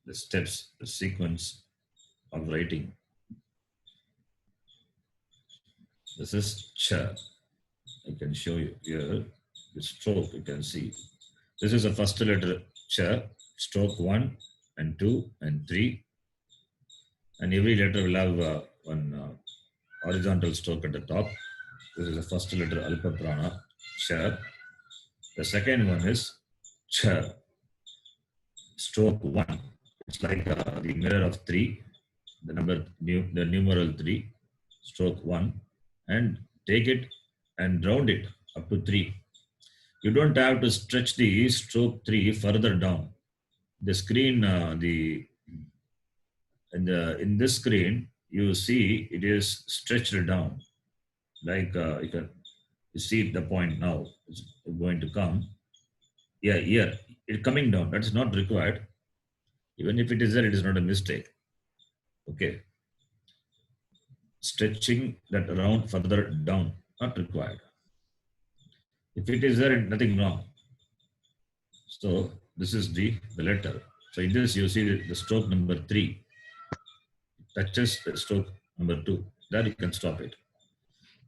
the steps, the sequence of writing. This is cha. I can show you here. The stroke you can see. This is the first letter cha, stroke 1 and 2 and 3. And every letter will have one horizontal stroke at the top. This is the first letter Alpa Prana, cha. The second one is cha, stroke 1. It's like the mirror of 3, the the numeral 3, stroke 1, and take it and round it up to 3. You don't have to stretch the stroke 3 further down. The screen, in this screen, you see it is stretched down. Like you see the point now. It's going to come. Yeah, here it's coming down. That's not required. Even if it is there, it is not a mistake. Okay. Stretching that around further down, not required. If it is there, nothing wrong. So this is the letter. So in this, you see the stroke number 3 touches the stroke number 2. There you can stop it.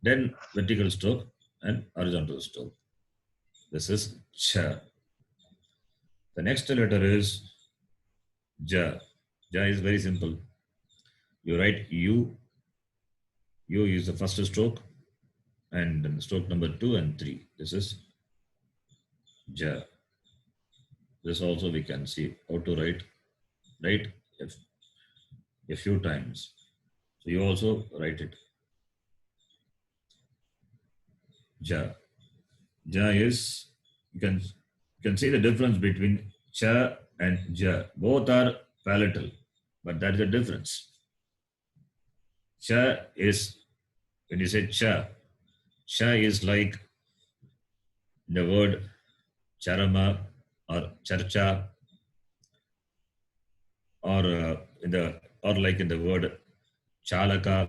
Then vertical stroke and horizontal stroke. This is cha. The next letter is ja. Ja is very simple. You write U. U is the first stroke, and then stroke number 2 and 3. This is ja. This also we can see how to write a few times. So you also write it. Ja. Ja is, you can see the difference between cha and ja. Both are palatal, but that is the difference. Cha is, when you say cha is like the word charama or charcha, or like in the word chalaka,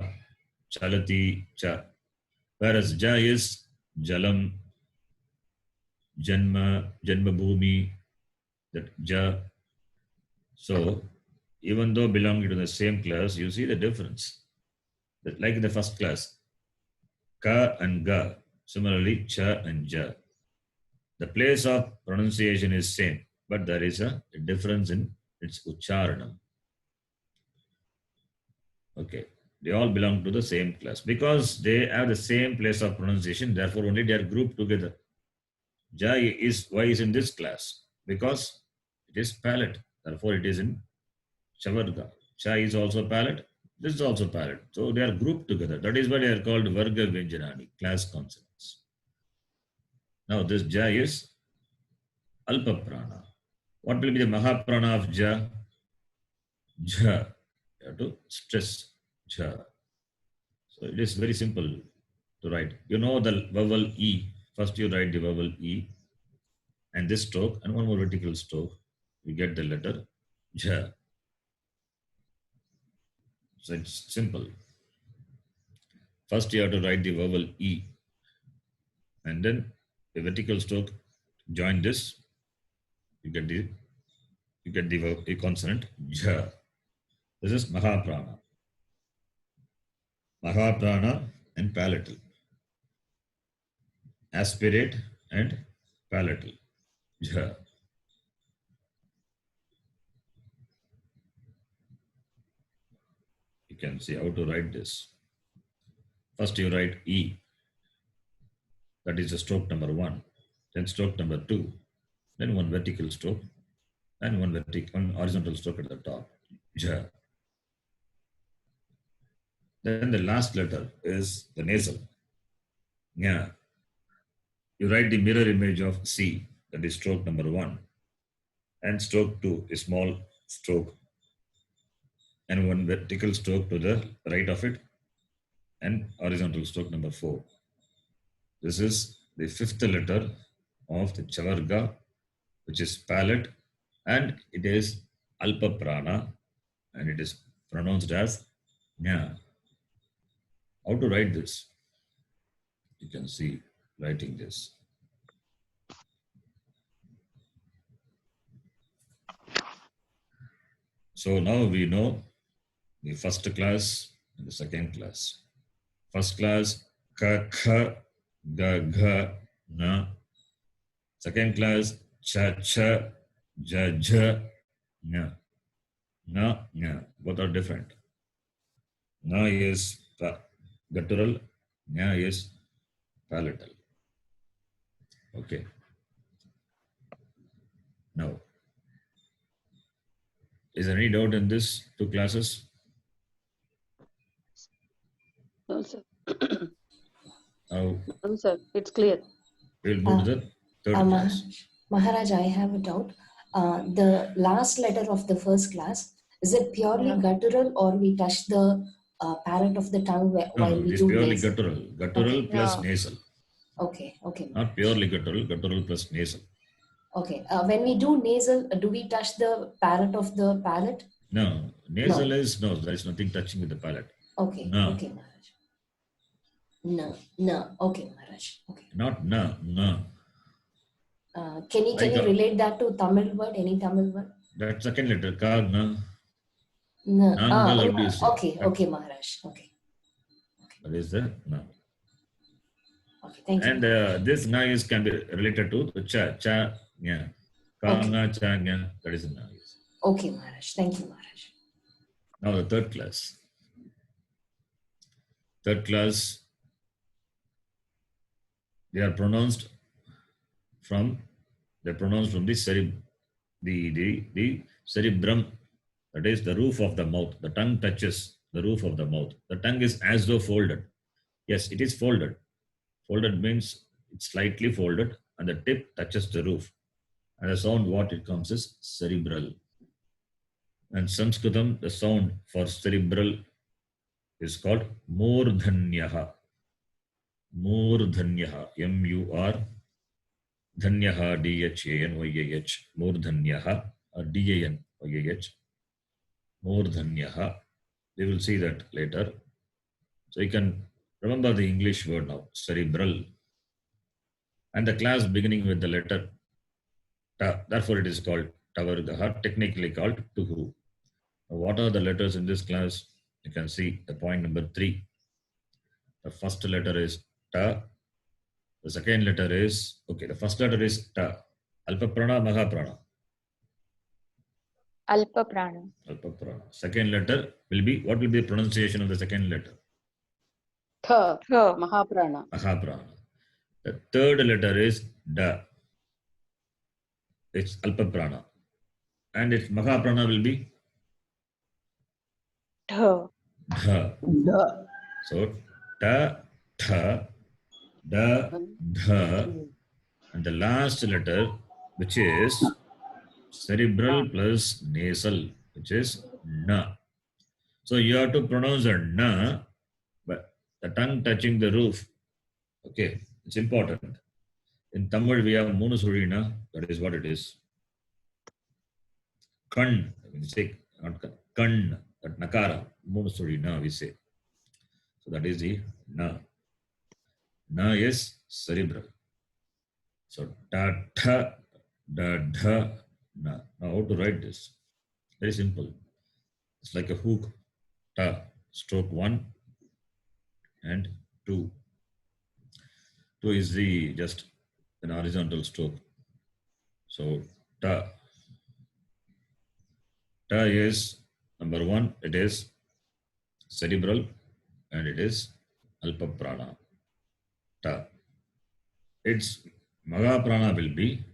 chalati, cha. Whereas ja is jalam, janma, janmabhumi, that ja. So even though belonging to the same class, you see the difference. That like in the first class, ka and ga, similarly cha and ja. The place of pronunciation is same, but there is a difference in its ucharanam. Okay, they all belong to the same class because they have the same place of pronunciation. Therefore, only they are grouped together. Ja is, why is in this class? Because it is palate. Therefore, it is in Chavarga. Cha is also palate. This is also palate. So they are grouped together. That is why they are called Varga Vyanjanani, class consonants. Now this Ja is Alpa Prana. What will be the Mahaprana of Ja? Ja. You have to stress Ja. So it is very simple to write. You know the vowel E. First you write the vowel E and this stroke and one more vertical stroke. You get the letter Ja. So it's simple. First you have to write the vowel E and then the vertical stroke, join this, you get the consonant Ja. This is Mahaprana. Mahaprana and palatal. Aspirate and palatal. Ja. You can see how to write this. First you write E. That is the stroke number 1. Then stroke number 2. Then one vertical stroke and one horizontal stroke at the top. Ja. Then the last letter is the nasal. Yeah. You write the mirror image of C, that is stroke number 1. And stroke 2, a small stroke. And one vertical stroke to the right of it. And horizontal stroke number 4. This is the 5th letter of the Chavarga, which is palate. And it is Alpa Prana. And it is pronounced as Nya. How to write this? You can see writing this. So now we know the first class and the second class. First class, ka, kha, ga, gha, na. Second class, cha, cha, ja, ja, nya. Na, nya. Both are different. Na is guttural, nya is palatal. Okay. Now, is there any doubt in this two classes? No, sir. Now, No, sir. It's clear. we'll move to the third class. Maharaj, I have a doubt. The last letter of the first class, is it purely guttural or we touch the palate of the tongue No, while no, we it's do purely nasal? guttural. Guttural Okay. plus No. nasal. Okay, okay. Not purely guttural, guttural plus nasal. Okay. When we do nasal, do we touch the palate of the palate? No, nasal is no, there is nothing touching with the palate. Okay, No. okay, Maharaj. No, no. Okay, Maharaj. Okay. Not na, na. Can you Like relate that to Tamil word? Any Tamil word? that second letter, ka, na. No. Na, na, how do you say? Okay, okay, Maharaj. Okay. That is the na. Okay, thank you. And this na is can be related to the cha, cha, nya. Ka, Okay. na, cha, nya. That is the na. Okay, Maharaj. Thank you, Maharaj. Now the third class. Third class, they are pronounced from the cerebrum, that is the roof of the mouth. The tongue touches the roof of the mouth. The tongue is as though folded. Yes, it is folded. Folded means it's slightly folded and the tip touches the roof. And the sound what it comes is cerebral. And Sanskritam, the sound for cerebral is called Murdhanyaha. Murdhanyaha. M-U-R Dhanyaha, D-H-A-N-Y-A-H. Murdhanyaha or D-A-N-Y-A-H. Murdhanyaha. We will see that later. So you can remember the English word now, cerebral. And the class beginning with the letter ta. Therefore it is called Tavargaha, technically called Tuhu. Now, what are the letters in this class? You can see the point number 3. The first letter is ta. The second letter is, okay, the first letter is ta. Alpa prana, maha prana. Alpa prana. Alpa prana. Second letter will be, what will be the pronunciation of the second letter? Tha. Tha. Mahaprana. Maha prana. The third letter is da. It's alpa prana. And its maha prana will be Dha. dha. So ta, tha, da, dha, and the last letter, which is cerebral plus nasal, which is na. So you have to pronounce a na, but the tongue touching the roof. Okay, it's important. In Tamil, we have moonu solina. That is what it is. Kan, we say not kan, that nakara, moonu solina, we say. So that is the na. Na is cerebral. So ta, tha, da, dha, na. Now how to write this? Very simple. It's like a hook. Ta, stroke 1 and 2. 2 is the just an horizontal stroke. So ta. Ta is number 1. It is cerebral and it is alpa prana. Ta. Its maga prana will be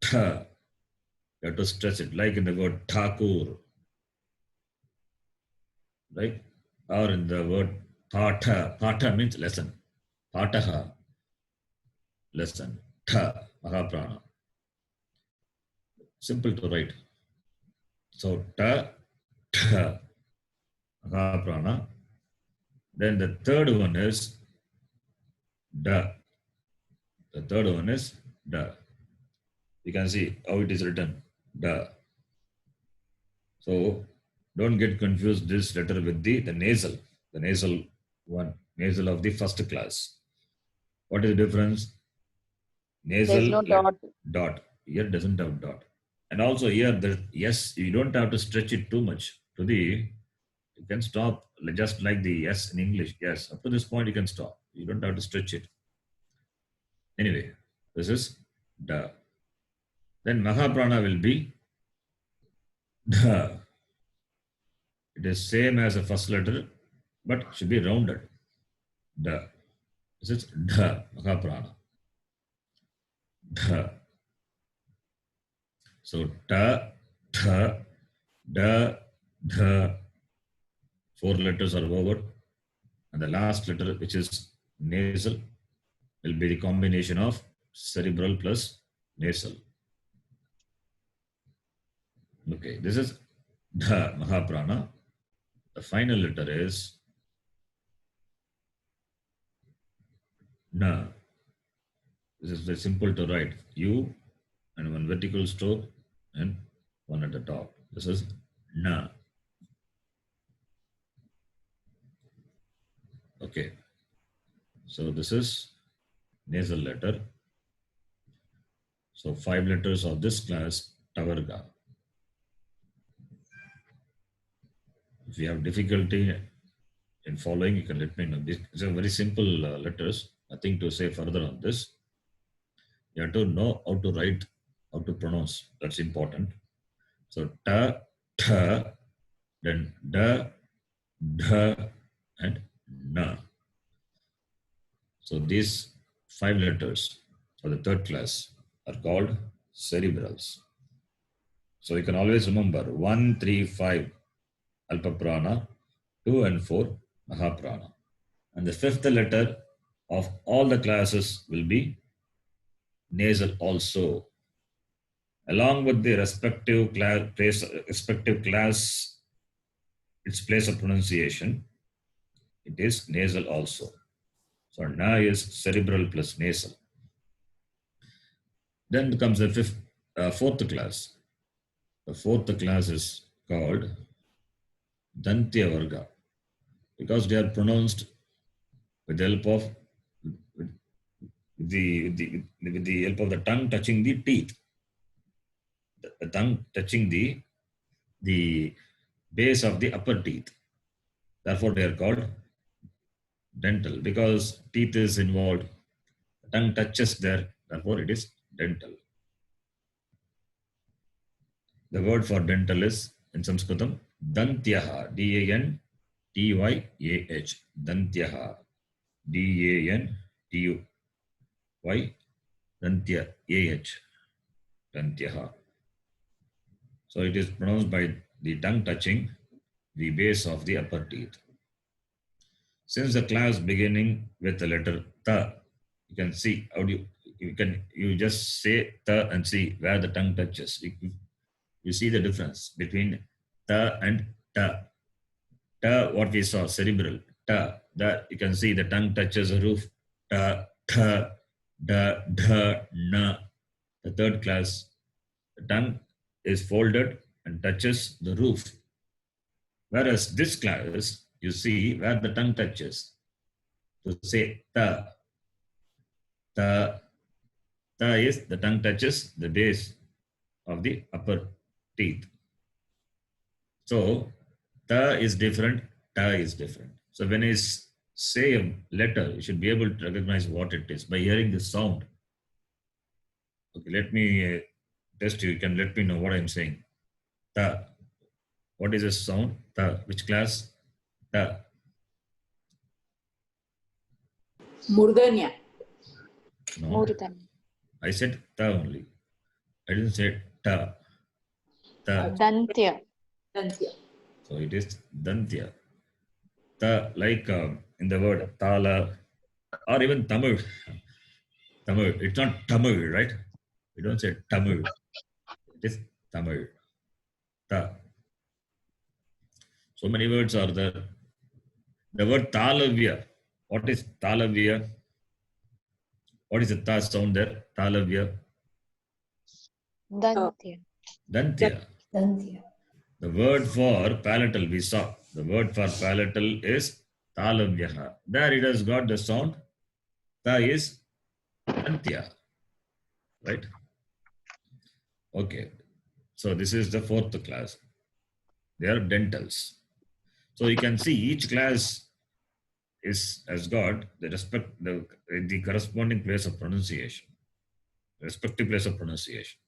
tha. You have to stress it, like in the word Thakur, right? Or in the word Patha. Patha means lesson. Pataha, lesson. Tha, Mahaprana. Simple to write. So ta, tha, Mahaprana. Then the third one is da. The third one is da. You can see how it is written. Da. So don't get confused this letter with the nasal. The nasal one. Nasal of the first class. What is the difference? Nasal There's no dot. dot. Here doesn't have dot. And also here, yes, you don't have to stretch it too much. You can stop just like the yes in English. Yes, up to this point you can stop. You don't have to stretch it. Anyway, this is da. Then Mahaprana will be da. It is same as the first letter, but should be rounded. Da. This is da, Mahaprana. Da. So ta, tha, da, dha. 4 letters are over. And the last letter, which is nasal, will be the combination of cerebral plus nasal. Okay, this is dha, Mahaprana. The final letter is na. This is very simple to write. U and one vertical stroke and one at the top. This is na. Okay. So this is nasal letter. So 5 letters of this class, Tavarga. If you have difficulty in following, you can let me know. These are very simple letters. Nothing to say further on this. You have to know how to write, how to pronounce. That's important. So ta, tha, then da, dha, and na. So these 5 letters of the third class are called cerebrals. So you can always remember 1, 3, 5 Alpaprana, 2 and 4 Mahaprana. And the 5th letter of all the classes will be nasal also. Along with the respective class, its place of pronunciation, it is nasal also. So na is cerebral plus nasal. Then comes the 4th class. The 4th class is called Dantya Varga because they are pronounced with the help of the help of the tongue touching the teeth. The tongue touching the base of the upper teeth. Therefore, they are called dental because teeth is involved. The tongue touches there. Therefore, it is dental. The word for dental is in Sanskritam Dantyaha. D-A-N-T-Y-A-H. Dantyaha. D-A-N-T-Y. Dantya. A-H. Dantyaha. So it is pronounced by the tongue touching the base of the upper teeth. Since the class beginning with the letter ta, you can see how you just say ta and see where the tongue touches. You see the difference between ta and ta. Ta, what we saw, cerebral. Ta, that you can see the tongue touches the roof. Ta, tha, da, dha, na. The third class, the tongue is folded and touches the roof. Whereas this class, you see where the tongue touches. To say ta. Ta is the tongue touches the base of the upper teeth. So ta is different, ta is different. So when I say a letter, you should be able to recognize what it is by hearing the sound. Okay, let me test you. You can let me know what I'm saying. Ta. What is this sound? Ta. Which class? Ta. Murdanya. No. Murdana. I said ta only. I didn't say ta. Ta. Dantya. Dantya. So it is dantya. Ta, like in the word tala or even Tamil. Tamil. It's not Tamil, right? We don't say Tamil. It is Tamil. Ta. So many words are there. The word talavya. What is talavya? What is the ta sound there? Talavya. Dantya. Dantya. Dantya. The word for palatal we saw. The word for palatal is talavyaha. There it has got the sound. Ta is dantya. Right? Okay. So this is the fourth class. They are dentals. So you can see each class has got the corresponding place of pronunciation, respective place of pronunciation.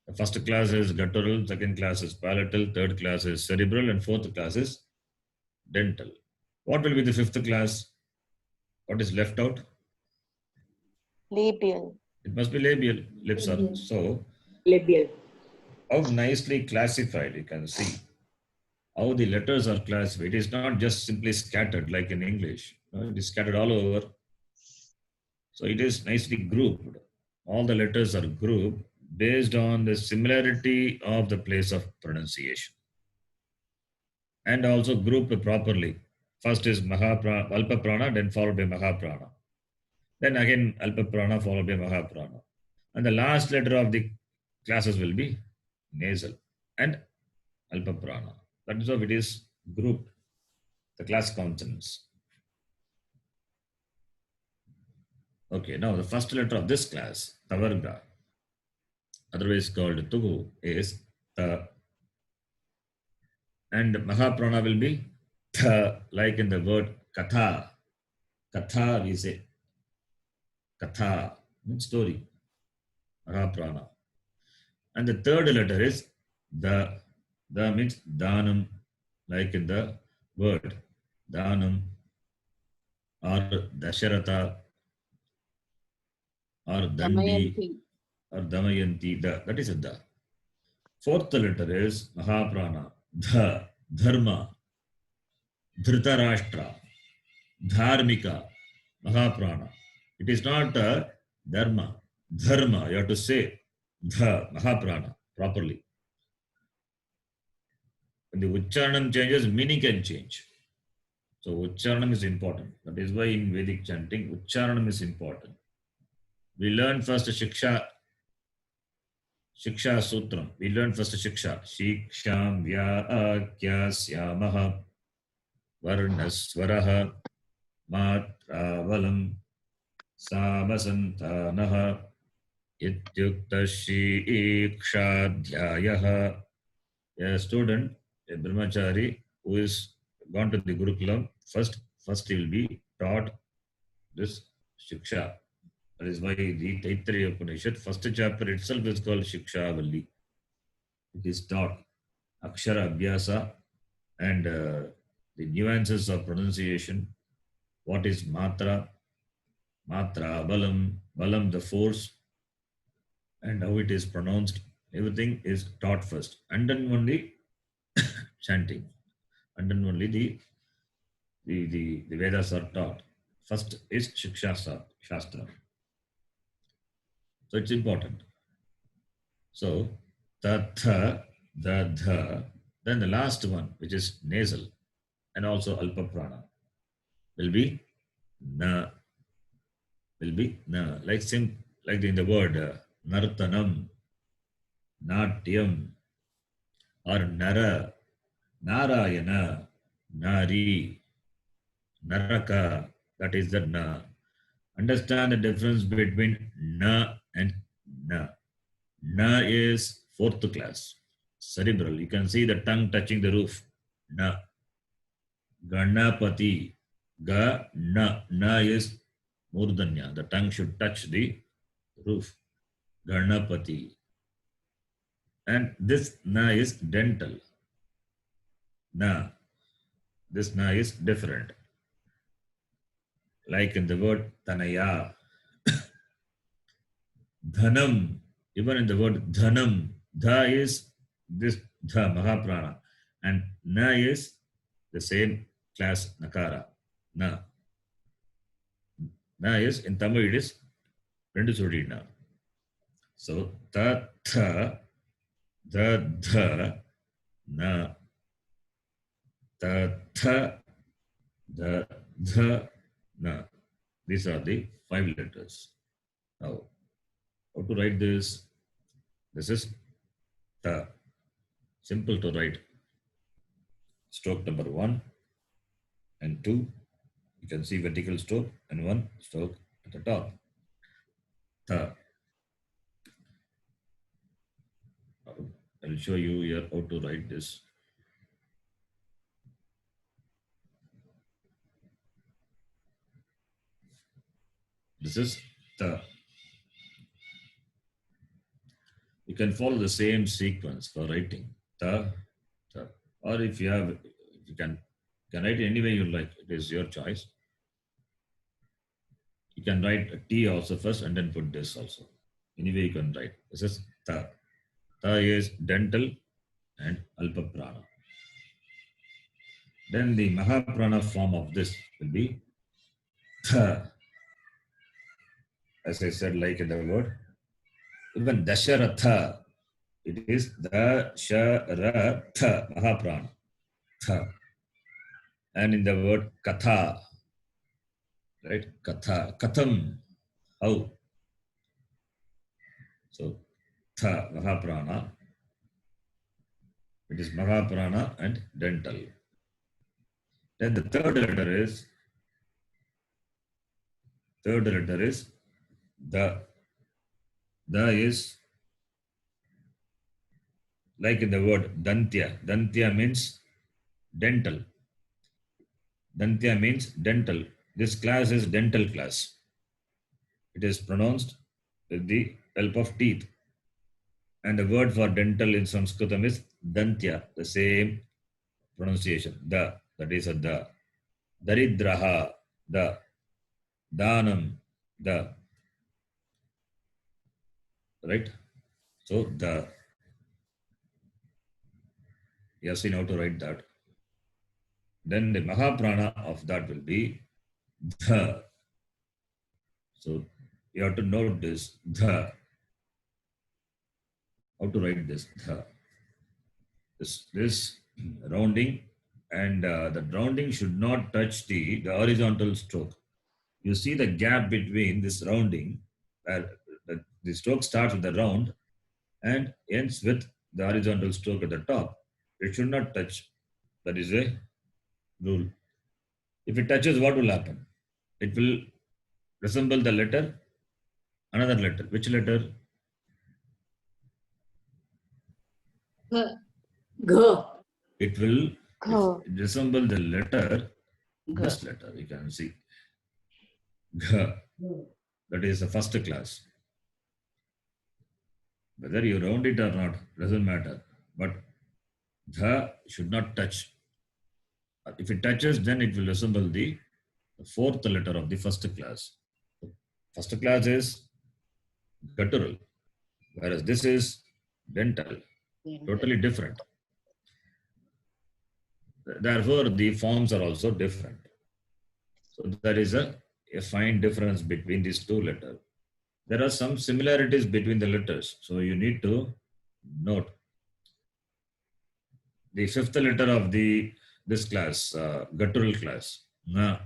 The first class is guttural, second class is palatal, third class is cerebral, and fourth class is dental. What will be the fifth class? What is left out? Labial. It must be labial. Lips are Labial. so. Labial. How nicely classified, you can see how the letters are classified. It is not just simply scattered like in English. It is scattered all over. So it is nicely grouped. All the letters are grouped based on the similarity of the place of pronunciation. And also grouped properly. First is Alpa Prana, then followed by Mahaprana. Then again Alpa Prana followed by Mahaprana. And the last letter of the classes will be nasal and Alpa Prana. That is how it is grouped, the class consonants. Okay, now the first letter of this class, Tavarga, otherwise called Tugu, is Ta. And Mahaprana will be Ta, like in the word Katha. Katha, we say. Katha, means story. Mahaprana. And the third letter is Da. Da means Danam, like in the word Danam or Dasharatha or Dandi Damayanti. or Damayanti. Da. That is a Da. Fourth letter is Mahaprana. Dha, Dharma, Dhritarashtra, Dharmika, Mahaprana. It is not Dharma. Dharma, you have to say Dha, Mahaprana, properly. When the Ucharanam changes, meaning can change. So Ucharanam is important. That is why in Vedic chanting, Ucharanam is important. We learn first Shiksha Sutram. We learn first Shiksha. Shiksham Vyakya Syamaha Varnaswaraha Matravalam Samasantanaha Ityukta Shikshadhyayaha. A student, a brahmachari who is gone to the Gurukulam, first he will be taught this Shiksha. That is why the Taittiriya Upanishad, first chapter itself is called Shikshavalli. It is taught Akshara Abhyasa and the nuances of pronunciation. What is Matra, Balam, the force, and how it is pronounced. Everything is taught first. And then only chanting. And then only the Vedas are taught. First is Shiksha Shastra. So it's important. So the tha, then the last one, which is nasal and also Alpa Prana, will be na. Like in the word Nartanam, Natyam, or Nara, Narayana, Nari, Naraka, that is the na. Understand the difference between na and na. Na is fourth class, cerebral. You can see the tongue touching the roof. Na. Ganapati. Ga, na. Na is Murdanya. The tongue should touch the roof. Ganapati. And this na is dental. Na. This na is different. Like in the word Tanaya. Dhanam. Even in the word Dhanam. Dha is this Dha, Mahaprana. And na is the same class, Nakara. Na. Na is, in Tamil it is rendu sodi na. So, ta, tha, da, dha, na. Ta, tha, da, dha, na. These are the 5 letters. Now, how to write this? This is ta. Simple to write. Stroke number 1 and 2. You can see vertical stroke and 1 stroke at the top. Ta. I'll show you here how to write this. This is the. You can follow the same sequence for writing the, or if you have, you can write it any way you like. It is your choice. You can write a T also first and then put this also. Anyway, you can write. This is ta. Ta is dental and alpa prana. Then the Mahaprana form of this will be tha. As I said, like in the word, even Dasharatha, it is Dasharatha, Mahaprana. Tha. And in the word Katha, right? Katha, Katham, how? So, Tha, Mahaprana. It is Mahaprana and dental. Then the third letter is the. The is like in the word Dantya. Dantya means dental. Dantya means dental. This class is dental class. It is pronounced with the help of teeth. And the word for dental in Sanskritam is Dantya, the same pronunciation. The, that is a the. Daridraha, the. Danam, the. Right? So the. You have seen how to write that. Then the Mahaprana of that will be the. So you have to note this, the. How to write this, the. This rounding, and the rounding should not touch the horizontal stroke. You see the gap between this rounding, where the stroke starts with the round and ends with the horizontal stroke at the top. It should not touch. That is a rule. If it touches, what will happen? It will resemble the letter, another letter. Which letter? G. It will Gha. resemble the letter, G. this letter, you can see. G. That is the first class. Whether you round it or not, doesn't matter. But the should not touch. If it touches, then it will resemble the fourth letter of the first class. First class is guttural, whereas this is dental. Totally different. Therefore, the forms are also different. So there is a fine difference between these two letters. There are some similarities between the letters. So you need to note the fifth letter of this class, guttural class, na,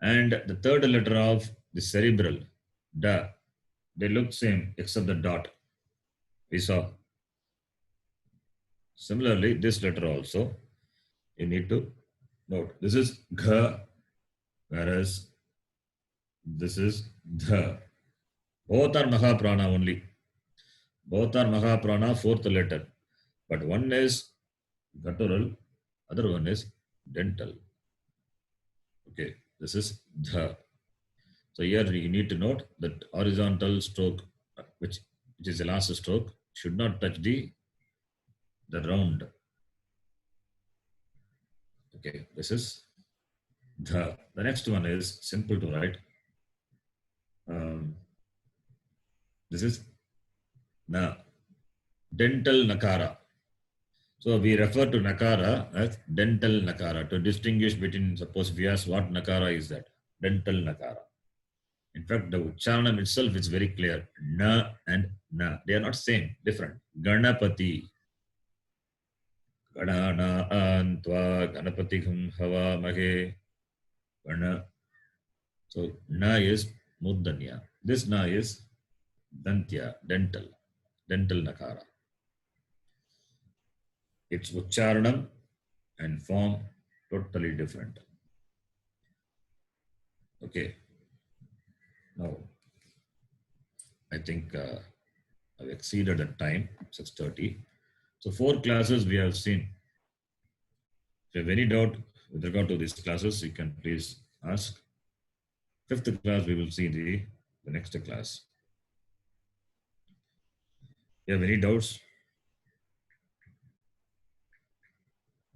and the third letter of the cerebral, da. They look same except the dot. We saw. Similarly, this letter also, you need to note. This is gha, whereas this is dha. Both are Mahaprana only. Both are Mahaprana, fourth letter. But one is guttural, other one is dental. Okay, this is dha. So here you need to note that horizontal stroke, which is the last stroke, should not touch the round. Okay, this is the. The next one is simple to write. This is na, dental nakara. So we refer to nakara as dental nakara to distinguish between, suppose if you ask what nakara is that? Dental nakara. In fact, the Ucharanam itself is very clear. Na and na. They are not same, different. Ganapati. Ganana antva ganapati hava mahe. Gana. So na is murdanya. This na is dantya, dental. Dental nakara. Its Ucharanam and form totally different. Okay. Now, I think I've exceeded the time, 6:30. So 4 classes we have seen. If you have any doubt with regard to these classes, you can please ask. 5th class, we will see the next class. You have any doubts?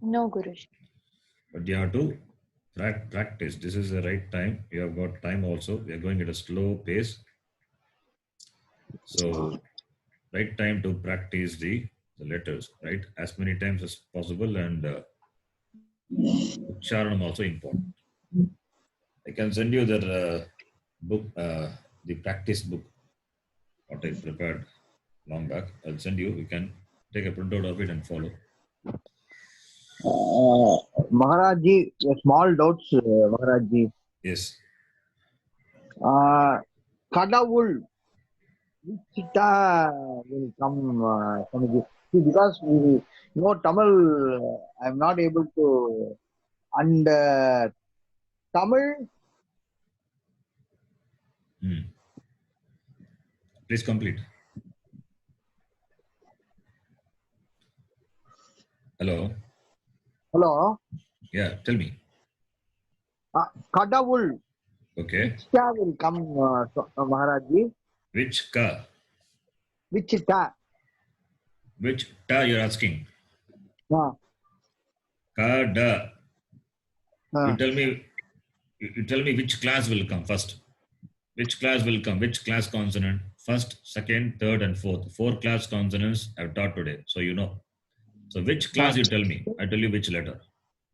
No, Guruji. But you have to practice. This is the right time. You have got time also. We are going at a slow pace. So, right time to practice the letters, right? As many times as possible, and Ucharanam also important. I can send you the book, the practice book, what I prepared long back. I'll send you. You can take a printout of it and follow. Maharaj ji, small doubts, Maharaj ji. Yes. Kadavul, which will come, Swamiji. See, because we know Tamil, I'm not able to. And Tamil, Please complete. Hello. hello, Yeah, tell me. Kadavul, Okay. which will come, Maharaj ji? Which ka? Which ta? Which ta you're asking? Uh, Ka da. uh, You tell me. You tell me which class will come first. Which class will come? Which class consonant? First, second, third, and fourth. 4 class consonants I've taught today. So you know. So which class you tell me? I tell you which letter.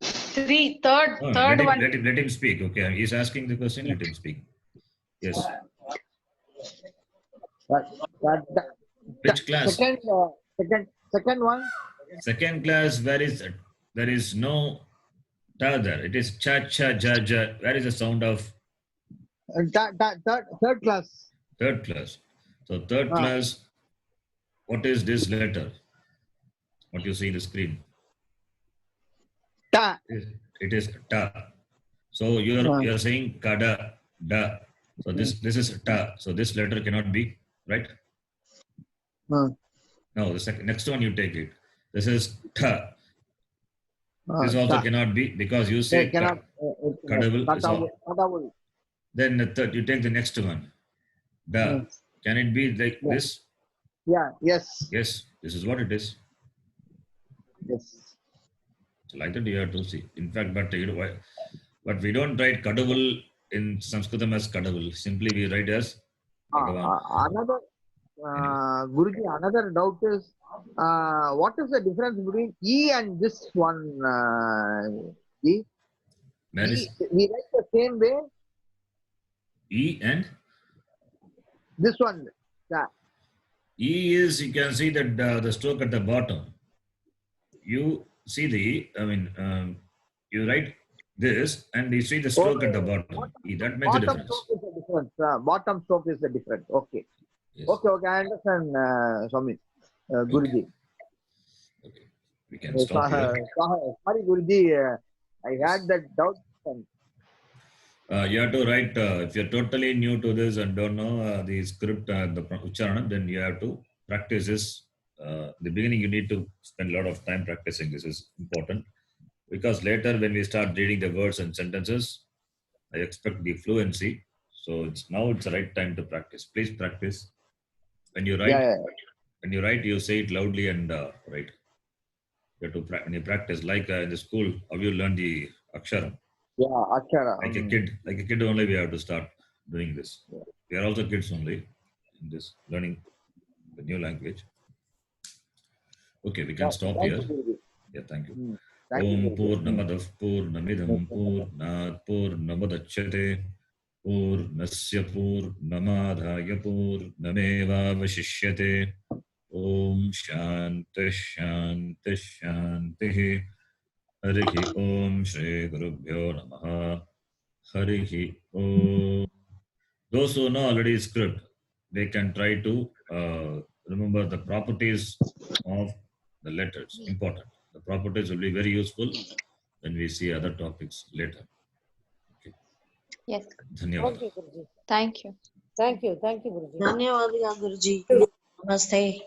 3, third, No, third one. let him speak. Okay, he's asking the question. Let him speak. Yes. Which class? Second one. Second class. There is no ta there. It is cha cha ja ja. Where is the sound of Third class. third class? So third class. What is this letter? What you see in the screen? Ta. It is ta. So you're saying kada da. So this is ta. So this letter cannot be right. No, the next one you take it. This is ta. This also cannot be because you say cannot. Kadavul. Then the third, you take the next one. Da. Can it be like this? Yeah. Yes. Yes. This is what it is. Yes. So like that you have to see. In fact, but we don't write Kadavul in Sanskritam as Kadavul. Simply we write as Bhagavan. Another Guruji, another doubt is what is the difference between E and this one? E? We write the same way. E and this one. Yeah. E is, you can see that the stroke at the bottom. You see you write this and you see the stroke at the bottom. That makes a difference. Bottom stroke is the difference. Okay. Yes. Okay. I understand, Swami. Guruji. Okay. We can stop here. Sorry, Guruji. I had that doubt. You have to write, if you're totally new to this and don't know the script, the Ucharanam, then you have to practice this. The beginning, you need to spend a lot of time practicing. This is important because later when we start reading the words and sentences, I expect the fluency. So it's the right time to practice. Please practice. When you write, you say it loudly and write. You have to when you practice, like in the school, how you learn the aksharam. Yeah, akshara. Like a kid only, we have to start doing this. Yeah. We are also kids only in this learning the new language. Okay, we can stop here. Yeah, thank you. Om Purnamadav Purnamidam Purnat Purnamadachyate Purnasya Purnamadhaya Purnameva Vashishyate. Om Shanti Shanti Shanti. Harihi Om Shri Gurubhyo Namaha. Harihi Om. Those who know already script, they can try to remember the properties of the letters. Important. The properties will be very useful when we see other topics later. Okay. Yes. Dhanyawad. Okay, Guruji. Thank you. Thank you, Guruji. Dhanyawad, Guruji. Namaste.